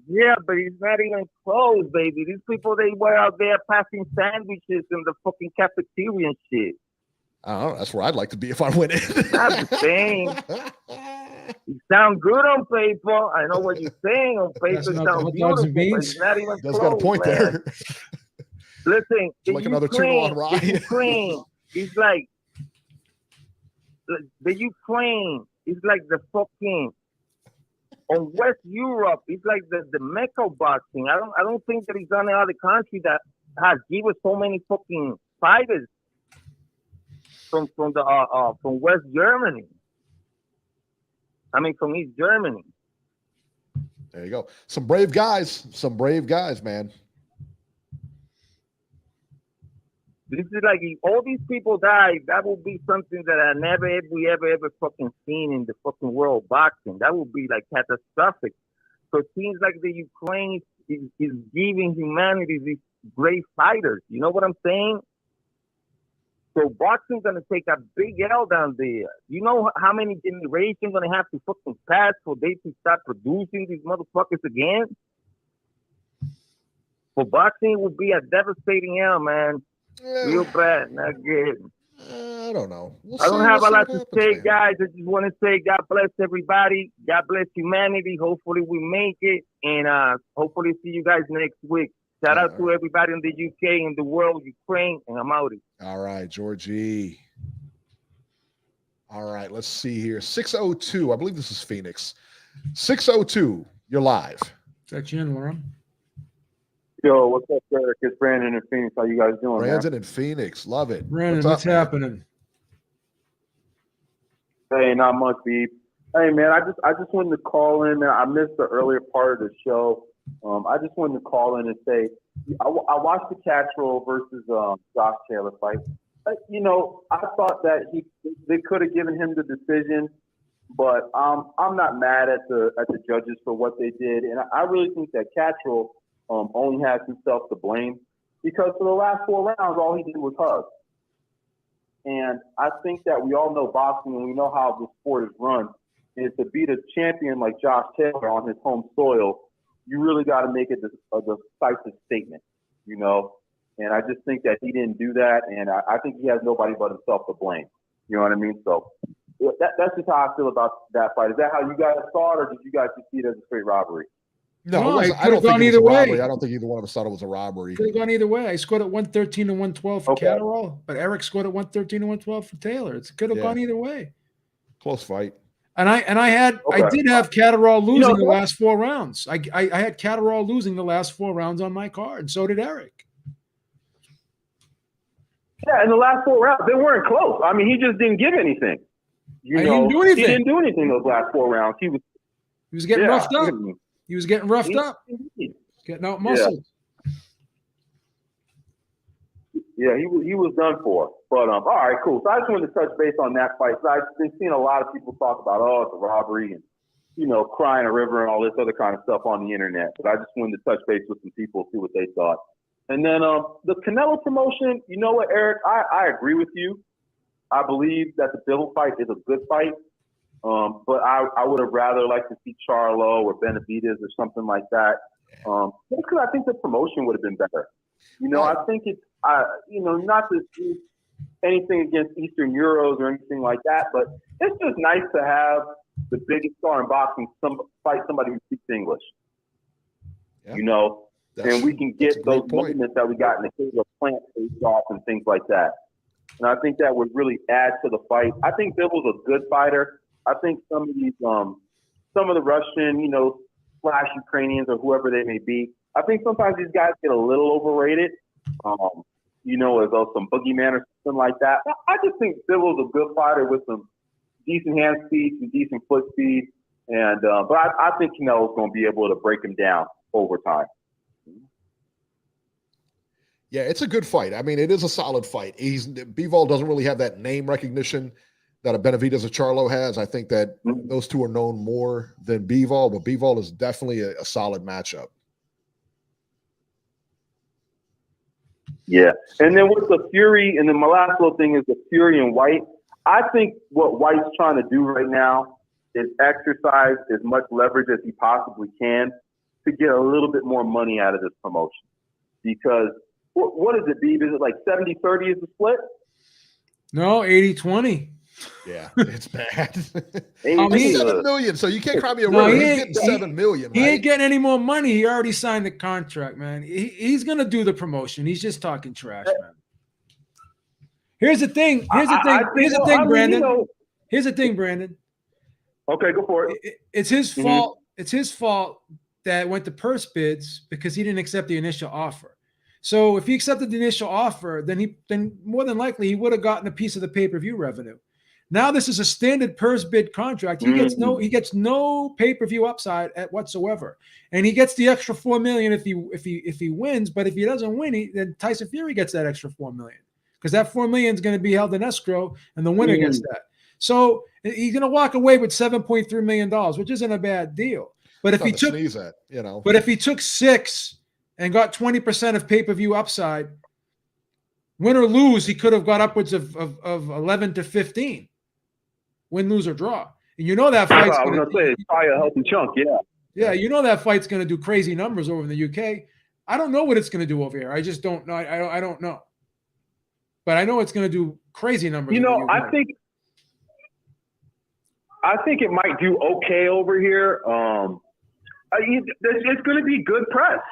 Yeah, but it's not even close, baby. These people, they were out there passing sandwiches in the fucking cafeteria and shit. I don't know. That's where I'd like to be if I went in. Not the same. You sound good on paper. I know what you're saying on paper. That's It not sounds hot beautiful, dogs and but beans. it's not even Does close, got a point man. there. Listen, the Like another tuna on rye. The Ukraine is like the Ukraine is like the fucking on West Europe. It's like the Mecca of boxing. I don't think there is any other country that has given so many fucking fighters from West Germany. I mean, from East Germany. There you go. Some brave guys. Some brave guys, man. This is like if all these people die, that will be something that I never ever fucking seen in the fucking world of boxing. That would be like catastrophic. So it seems like the Ukraine is giving humanity these great fighters. You know what I'm saying? So boxing's gonna take a big L down there. You know how many generations gonna have to fucking pass for they to start producing these motherfuckers again? For boxing, it would be a devastating L, man. Real bad, not good. I don't know. I don't have a lot to say, guys. I just want to say God bless everybody. God bless humanity. Hopefully we make it. And hopefully see you guys next week. Shout out to everybody in the UK, in the world, Ukraine, and I'm out. All right, Georgie. All right, let's see here. 602. I believe this is Phoenix. 602. You're live. Is that you in, Lauren? Yo, what's up, Eric? It's Brandon in Phoenix. How you guys doing, Brandon in Phoenix. Love it. Brandon, what's happening? Hey, not much, Beep. Hey, man, I just wanted to call in. I missed the earlier part of the show. I just wanted to call in and say I watched the Catterrall versus Josh Taylor fight. You know, I thought that they could have given him the decision, but I'm not mad at the judges for what they did, and I really think that Catterrall only has himself to blame because for the last 4 rounds, all he did was hug. And I think that we all know boxing and we know how the sport is run. And to beat a champion like Josh Taylor on his home soil, you really got to make it a decisive statement, you know. And I just think that he didn't do that, and I think he has nobody but himself to blame. You know what I mean? So that's just how I feel about that fight. Is that how you guys saw it, or did you guys just see it as a straight robbery? No, I don't think it was a robbery. I don't think either one of us thought it was a robbery. Could have gone either way. I scored at 113 and 112 for Catterrall, but Eric scored at 113 and 112 for Taylor. It could have gone either way. Close fight. And I did have Catterrall losing the last 4 rounds. I had Catterrall losing the last 4 rounds on my card, and so did Eric. Yeah, in the last 4 rounds, they weren't close. I mean, he just didn't give anything. He didn't do anything those last 4 rounds. He was getting roughed up. He was getting roughed up, getting out muscled. Yeah, he was done for. But all right, cool. So I just wanted to touch base on that fight. So I've been seeing a lot of people talk about, it's a robbery and, you know, crying a river and all this other kind of stuff on the internet. But I just wanted to touch base with some people, see what they thought. And then the Canelo promotion, you know what, Eric? I agree with you. I believe that the Bivol fight is a good fight. But I would have rather liked to see Charlo or Benavidez or something like that. Just because I think the promotion would have been better. You know, I think it's, not to do anything against Eastern Euros or anything like that, but it's just nice to have the biggest star in boxing fight somebody who speaks English. Yeah. You know, and we can get those movements that we got in the case of plant face off and things like that. And I think that would really add to the fight. I think Bivol's a good fighter. I think some of these, some of the Russian, you know, / Ukrainians or whoever they may be, I think sometimes these guys get a little overrated, you know, as though some boogeyman or something like that. I just think Bivol's a good fighter with some decent hand speed, some decent foot speed. And but I think Canelo's going to be able to break him down over time. Yeah, it's a good fight. I mean, it is a solid fight. Bivol doesn't really have that name recognition that a Benavidez or Charlo has. I think that those two are known more than Bivol, but Bivol is definitely a solid matchup. Yeah, and then with the Fury, and then my last little thing is the Fury and White. I think what White's trying to do right now is exercise as much leverage as he possibly can to get a little bit more money out of this promotion. Because what is it, Beeb? Is it like 70-30 is the split? No, 80-20. Yeah, it's bad. 7 million, so you can't cry me a river. He's getting 7 million. He ain't getting any more money. He already signed the contract, man. He's gonna do the promotion. He's just talking trash, man. Here's the thing. Here's the thing, Brandon. Here's the thing, Brandon. Okay, go for it. It's his fault. It's his fault that it went to purse bids because he didn't accept the initial offer. So if he accepted the initial offer, then more than likely he would have gotten a piece of the pay-per-view revenue. Now this is a standard purse bid contract. He gets no pay-per-view upside whatsoever, and he gets the extra $4 million if he wins. But if he doesn't win, then Tyson Fury gets that extra $4 million because that $4 million is going to be held in escrow, and the winner gets that. So he's going to walk away with $7.3 million, which isn't a bad deal. But if he took 6 and got 20% of pay-per-view upside, win or lose, he could have got upwards of 11 to 15. Win, lose, or draw. And you know that fight's going to say it's probably a healthy chunk, Yeah, you know that fight's going to do crazy numbers over in the UK. I don't know what it's going to do over here. I just don't know. I don't know. but I know it's going to do crazy numbers. You know, I think it might do okay over here. It's going to be good press.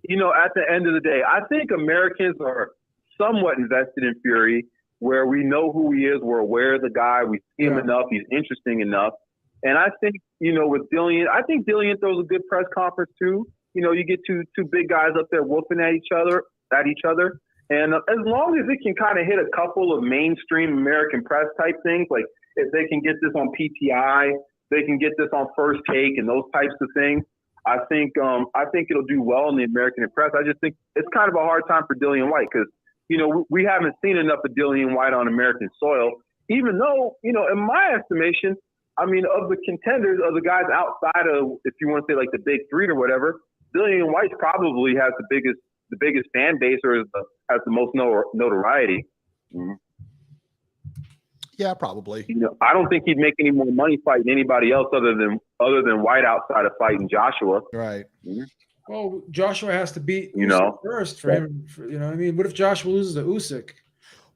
You know, at the end of the day, I think Americans are somewhat invested in Fury, where we know who he is, we're aware of the guy, we see him enough, he's interesting enough. And I think, you know, with Dillian, I think Dillian throws a good press conference too. You know, you get two big guys up there whooping at each other. And as long as it can kind of hit a couple of mainstream American press type things, like if they can get this on PTI, they can get this on First Take and those types of things, I think it'll do well in the American press. I just think it's kind of a hard time for Dillian Whyte because, you know, we haven't seen enough of Dillian Whyte on American soil, even though, you know, in my estimation, I mean, of the contenders, of the guys outside of, if you want to say like the big three or whatever, Dillian Whyte probably has the biggest fan base or has the most notoriety. Mm-hmm. Yeah, probably. You know, I don't think he'd make any more money fighting anybody else other than Whyte outside of fighting Joshua. Right. Mm-hmm. Well, Joshua has to beat Usyk first for him. You know what I mean? What if Joshua loses to Usyk?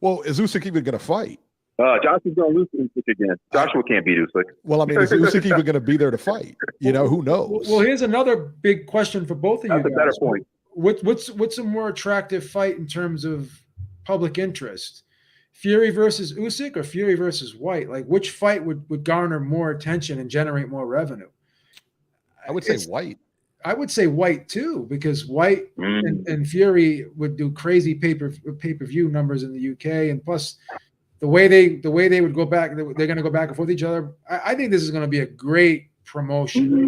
Well, is Usyk even going to fight? Joshua's going to lose to Usyk again. Joshua can't beat Usyk. Well, I mean, is Usyk even going to be there to fight? You know, who knows? Well, here's another big question for both of you guys. That's a better point. What's a more attractive fight in terms of public interest? Fury versus Usyk or Fury versus Whyte? Like, which fight would garner more attention and generate more revenue? I would say Whyte. I would say Whyte too, because Whyte and Fury would do crazy pay-per-view numbers in the UK, and plus the way they would go back, they're going to go back and forth with each other. I think this is going to be a great promotion. Mm-hmm.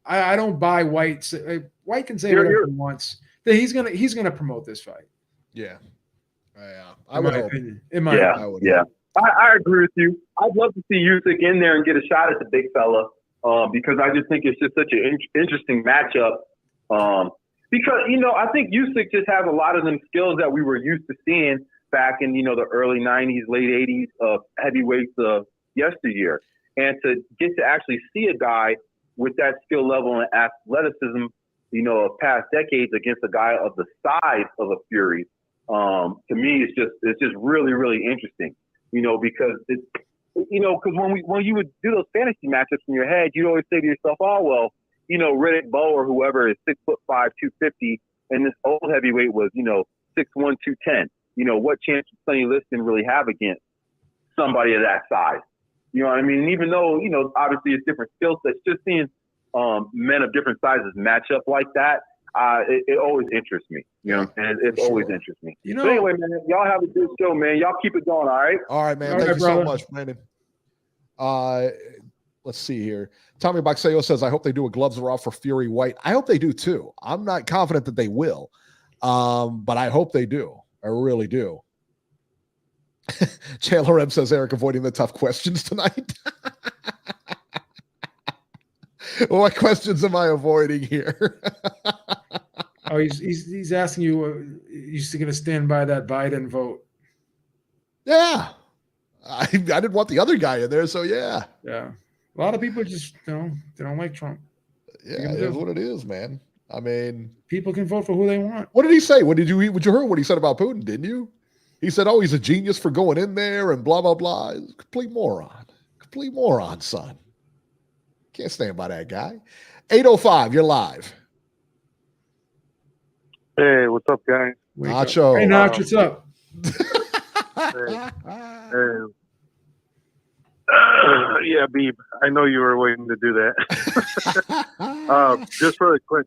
I don't buy Whyte. Whyte can say whatever he wants. He's gonna promote this fight. Yeah. I agree with you. I'd love to see Usyk in there and get a shot at the big fella because I just think it's just such an interesting matchup. Because, you know, I think Usyk just has a lot of them skills that we were used to seeing back in, you know, the early 90s, late 80s heavyweights of yesteryear. And to get to actually see a guy with that skill level and athleticism, you know, of past decades against a guy of the size of a Fury, to me, it's just really, really interesting, you know, because it's, you know, because when you would do those fantasy matchups in your head, you'd always say to yourself, oh, well, you know, Riddick Bowe or whoever is 6'5", 250, and this old heavyweight was, you know, 6'1", 210. You know, what chance would Sonny Liston really have against somebody of that size? You know what I mean? And even though, you know, obviously it's different skill sets, just seeing men of different sizes match up like that, it always interests me. You know, and it always interests me. You know, but anyway, man, y'all have a good show, man. Y'all keep it going, all right? All right, man. Thank you so much, Brandon. Let's see here. Tommy Boxeo says, I hope they do a gloves are off for Fury Whyte. I hope they do too. I'm not confident that they will, but I hope they do. I really do. Chandler M says, Eric avoiding the tough questions tonight. What questions am I avoiding here? Oh, he's asking you, you going to stand by that Biden vote? Yeah. I didn't want the other guy in there, so yeah. Yeah. A lot of people just, you know, they don't like Trump. Yeah, it is what it is, man. I mean, people can vote for who they want. What did he say? What you heard what he said about Putin, didn't you? He said, oh, he's a genius for going in there and blah, blah, blah. He's a complete moron. Complete moron, son. Can't stand by that guy. 8:05, you're live. Hey, what's up, guys? Nacho. Hey, Nacho, what's up? Yeah, Beeb. I know you were waiting to do that. Just really quick.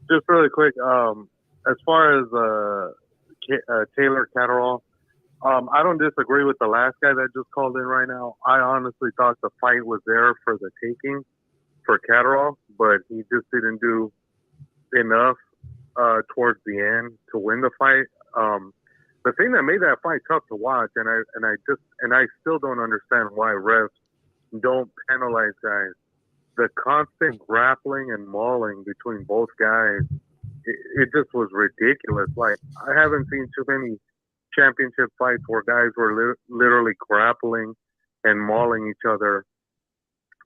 As far as Taylor Catterrall, I don't disagree with the last guy that just called in right now. I honestly thought the fight was there for the taking for Catterrall, but he just didn't do enough towards the end to win the fight. The thing that made that fight tough to watch, and I still don't understand why refs don't penalize guys. The constant grappling and mauling between both guys, it just was ridiculous. Like, I haven't seen too many championship fights where guys were literally grappling and mauling each other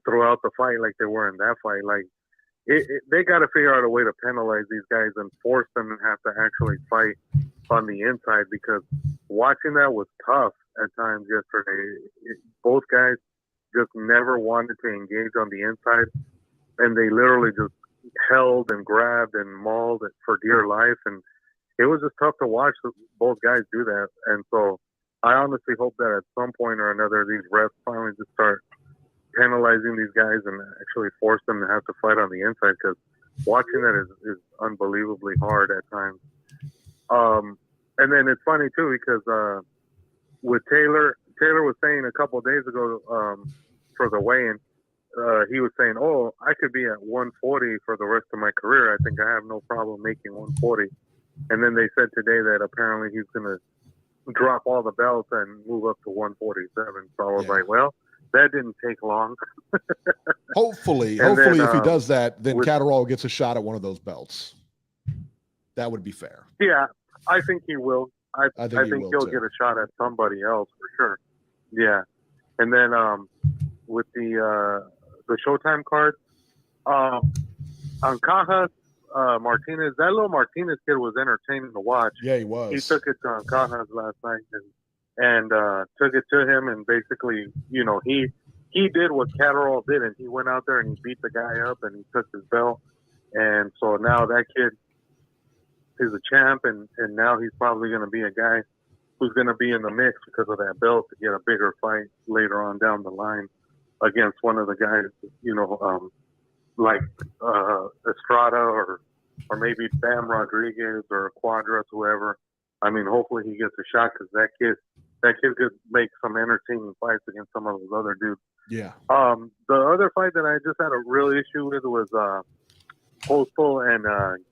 throughout the fight like they were in that fight. Like, they got to figure out a way to penalize these guys and force them to have to actually fight on the inside, because watching that was tough at times yesterday. Both guys just never wanted to engage on the inside, and they literally just held and grabbed and mauled it for dear life, and it was just tough to watch both guys do that. And so I honestly hope that at some point or another these refs finally just start penalizing these guys and actually force them to have to fight on the inside, because watching that is unbelievably hard at times. And then it's funny too, because with Taylor was saying a couple of days ago for the weigh-in, he was saying, "Oh, I could be at 140 for the rest of my career. I think I have no problem making 140." And then they said today that apparently he's going to drop all the belts and move up to 147. So I was like, well, that didn't take long. Hopefully, then, if he does that, then Catterrall gets a shot at one of those belts. That would be fair. Yeah, I think he will. I think he'll get a shot at somebody else for sure. Yeah. And then with the Showtime card, on Cajas, Martinez, that little Martinez kid was entertaining to watch. Yeah, he was. He took it to Cajas last night and took it to him, and basically, you know, he did what Catterrall did, and he went out there and he beat the guy up and he took his belt. And so now that kid is a champ, and now he's probably going to be a guy who's going to be in the mix because of that belt to get a bigger fight later on down the line against one of the guys, you know, like Estrada or maybe Bam Rodriguez or Quadras, whoever. I mean, hopefully he gets a shot, because that kid could make some entertaining fights against some of those other dudes. Yeah. The other fight that I just had a real issue with was Postal and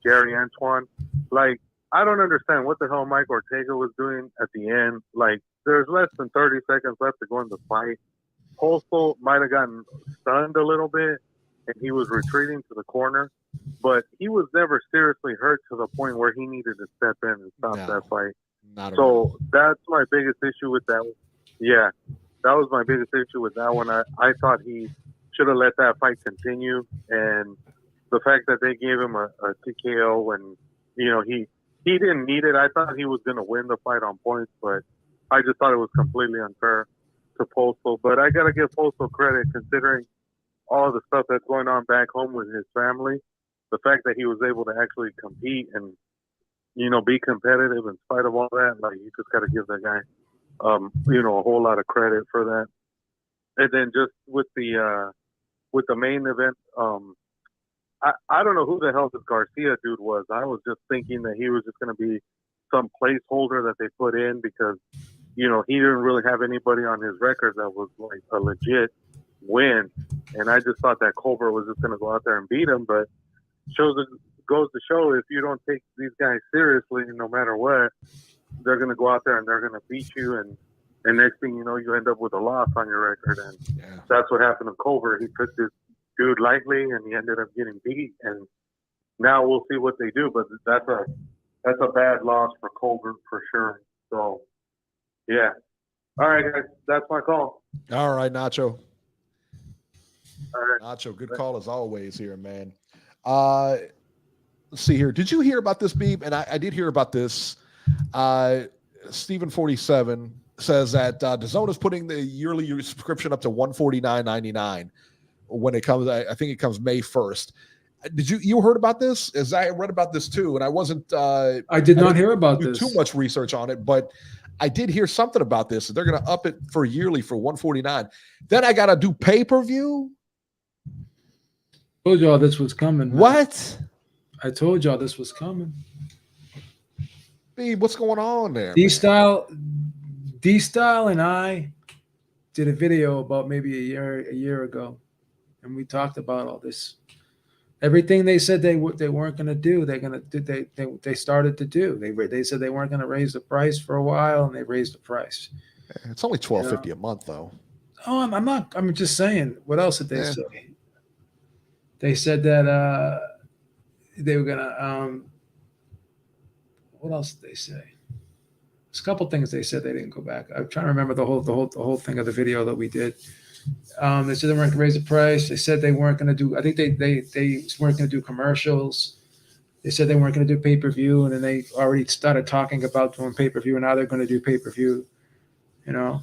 Gary Antoine. Like, I don't understand what the hell Mike Ortega was doing at the end. Like, there's less than 30 seconds left to go in the fight. Postal might have gotten stunned a little bit, and he was retreating to the corner, but he was never seriously hurt to the point where he needed to step in and stop that fight. So that's my biggest issue with that. Yeah, that was my biggest issue with that one. I thought he should have let that fight continue, and the fact that they gave him a TKO when, you know, he didn't need it. I thought he was going to win the fight on points, but I just thought it was completely unfair to Postal. But I got to give Postal credit, considering all the stuff that's going on back home with his family. The fact that he was able to actually compete and, you know, be competitive in spite of all that, like, you just got to give that guy, you know, a whole lot of credit for that. And then just with the main event, I don't know who the hell this Garcia dude was. I was just thinking that he was just going to be some placeholder that they put in, because, you know, he didn't really have anybody on his record that was like a legit win. And I just thought that Colbert was just going to go out there and beat him. But goes to show, if you don't take these guys seriously, no matter what, they're going to go out there and they're going to beat you. And next thing you know, you end up with a loss on your record. And that's what happened to Colbert. He took this dude lightly, and he ended up getting beat. And now we'll see what they do. But that's a bad loss for Colbert for sure. So, yeah. All right, guys, that's my call. All right, Nacho. All right. Nacho, good call as always here, man. Let's see here. Did you hear about this, Beeb? And I did hear about this. Steven47 says that DAZN is putting the yearly subscription up to $149.99 when it comes. I think it comes May 1st. Did you heard about this? As I read about this too, and I wasn't. I did not hear about this. Too much research on it, but I did hear something about this. They're going to up it for yearly for $149. Then I got to do pay-per-view. Told y'all this was coming. Man. What? I told y'all this was coming. What's going on there? D-Style and I did a video about maybe a year ago, and we talked about all this. Everything they said they weren't going to do, they started to do. They said they weren't going to raise the price for a while, and they raised the price. It's only $12.50 a month, though. Oh, I'm not. I'm just saying. What else did they say? They said that they were gonna. What else did they say? There's a couple things they said they didn't go back. I'm trying to remember the whole thing of the video that we did. They said they weren't going to raise the price. They said they weren't going to do. I think they weren't going to do commercials. They said they weren't going to do pay-per-view, and then they already started talking about doing pay-per-view, and now they're going to do pay-per-view. You know.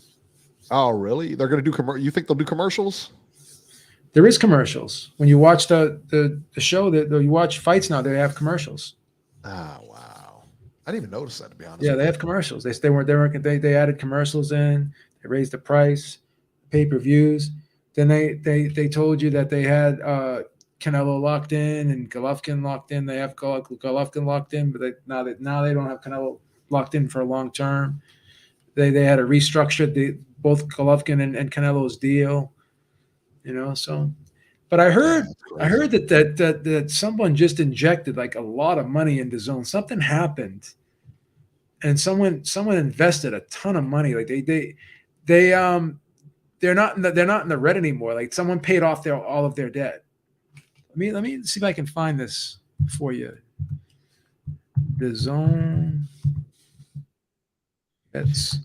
Oh, really? They're going to do You think they'll do commercials? There is commercials. When you watch the show, that you watch fights now, they have commercials. Oh, wow. I didn't even notice that, to be honest. Yeah, they have commercials. They they added commercials in. They raised the price, pay-per-views. Then they told you that they had Canelo locked in and Golovkin locked in. They have Golovkin locked in, but now they don't have Canelo locked in for a long term. They had to restructure both Golovkin and Canelo's deal. You know, so. But I heard that someone just injected like a lot of money into DAZN. Something happened, and someone invested a ton of money. Like they're not in the red anymore. Like someone paid off all of their debt. Let me see if I can find this for you. DAZN. That's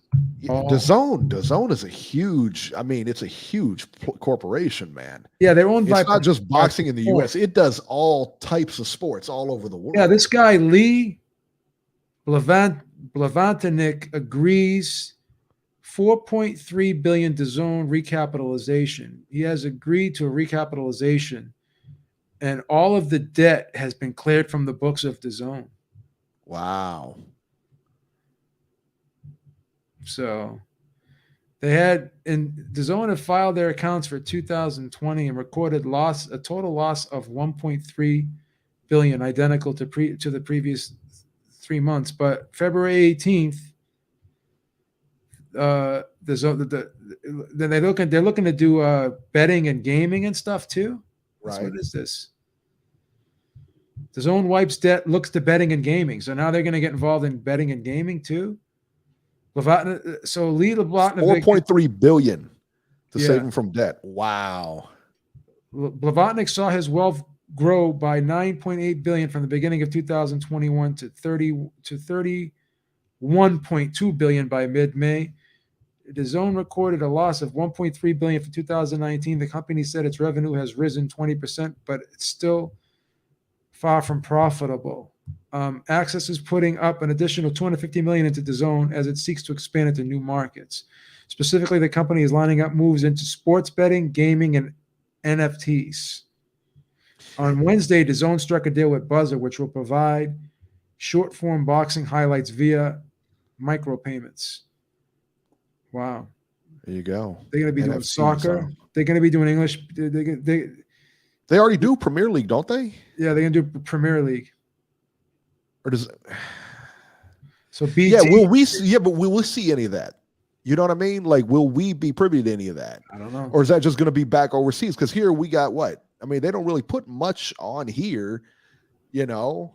DAZN is a huge. I mean, it's a huge corporation, man. Yeah, they're owned by. It's not just boxing in the U.S. It does all types of sports all over the world. Yeah, this guy Lee Blavatnik agrees. 4.3 billion DAZN recapitalization. He has agreed to a recapitalization, and all of the debt has been cleared from the books of DAZN. Wow. So DAZN have filed their accounts for 2020 and recorded a total loss of 1.3 billion, identical to the previous 3 months. But February 18th, they're looking to do betting and gaming and stuff too. Right. What is this? DAZN wipes debt, looks to betting and gaming. So now they're going to get involved in betting and gaming too. So Lee Blavatnik, 4.3 billion to save him from debt. Wow. Blavatnik saw his wealth grow by 9.8 billion from the beginning of 2021 to 31.2 billion by mid-May. DAZN recorded a loss of 1.3 billion for 2019. The company said its revenue has risen 20%, but it's still far from profitable. Access is putting up an additional 250 million into DAZN as it seeks to expand into new markets. Specifically, the company is lining up moves into sports betting, gaming, and NFTs. On Wednesday, DAZN struck a deal with Buzzer, which will provide short-form boxing highlights via micropayments. Wow. There you go. They're going to be doing soccer. They're going to be doing English. They already do Premier League, don't they? Yeah, they're going to do Premier League. Or does so BT? Yeah, will we see any of that? You know what I mean? Like, will we be privy to any of that? I don't know. Or is that just going to be back overseas? Because here we got what? I mean, they don't really put much on here, you know.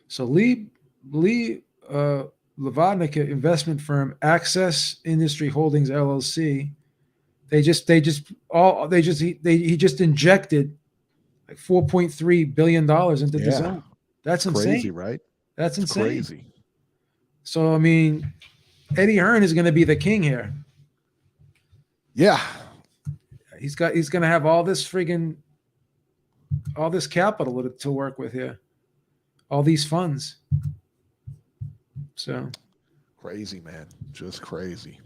So Lee Blavatnik investment firm Access Industry Holdings LLC. He just injected like $4.3 billion into DAZN. That's insane. Crazy, right? That's insane. Crazy. So I mean, Eddie Hearn is going to be the king here. Yeah. He's going to have all this capital to work with here. All these funds. So crazy, man. Just crazy.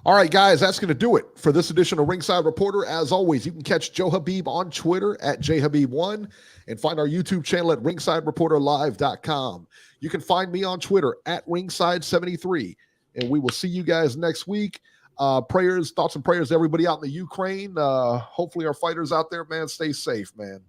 All right, guys, that's going to do it for this edition of Ringside Reporter. As always, you can catch Joe Habib on Twitter at JHabib1 and find our YouTube channel at ringsidereporterlive.com. You can find me on Twitter at Ringside73, and we will see you guys next week. Thoughts and prayers to everybody out in the Ukraine. Hopefully our fighters out there, man, stay safe, man.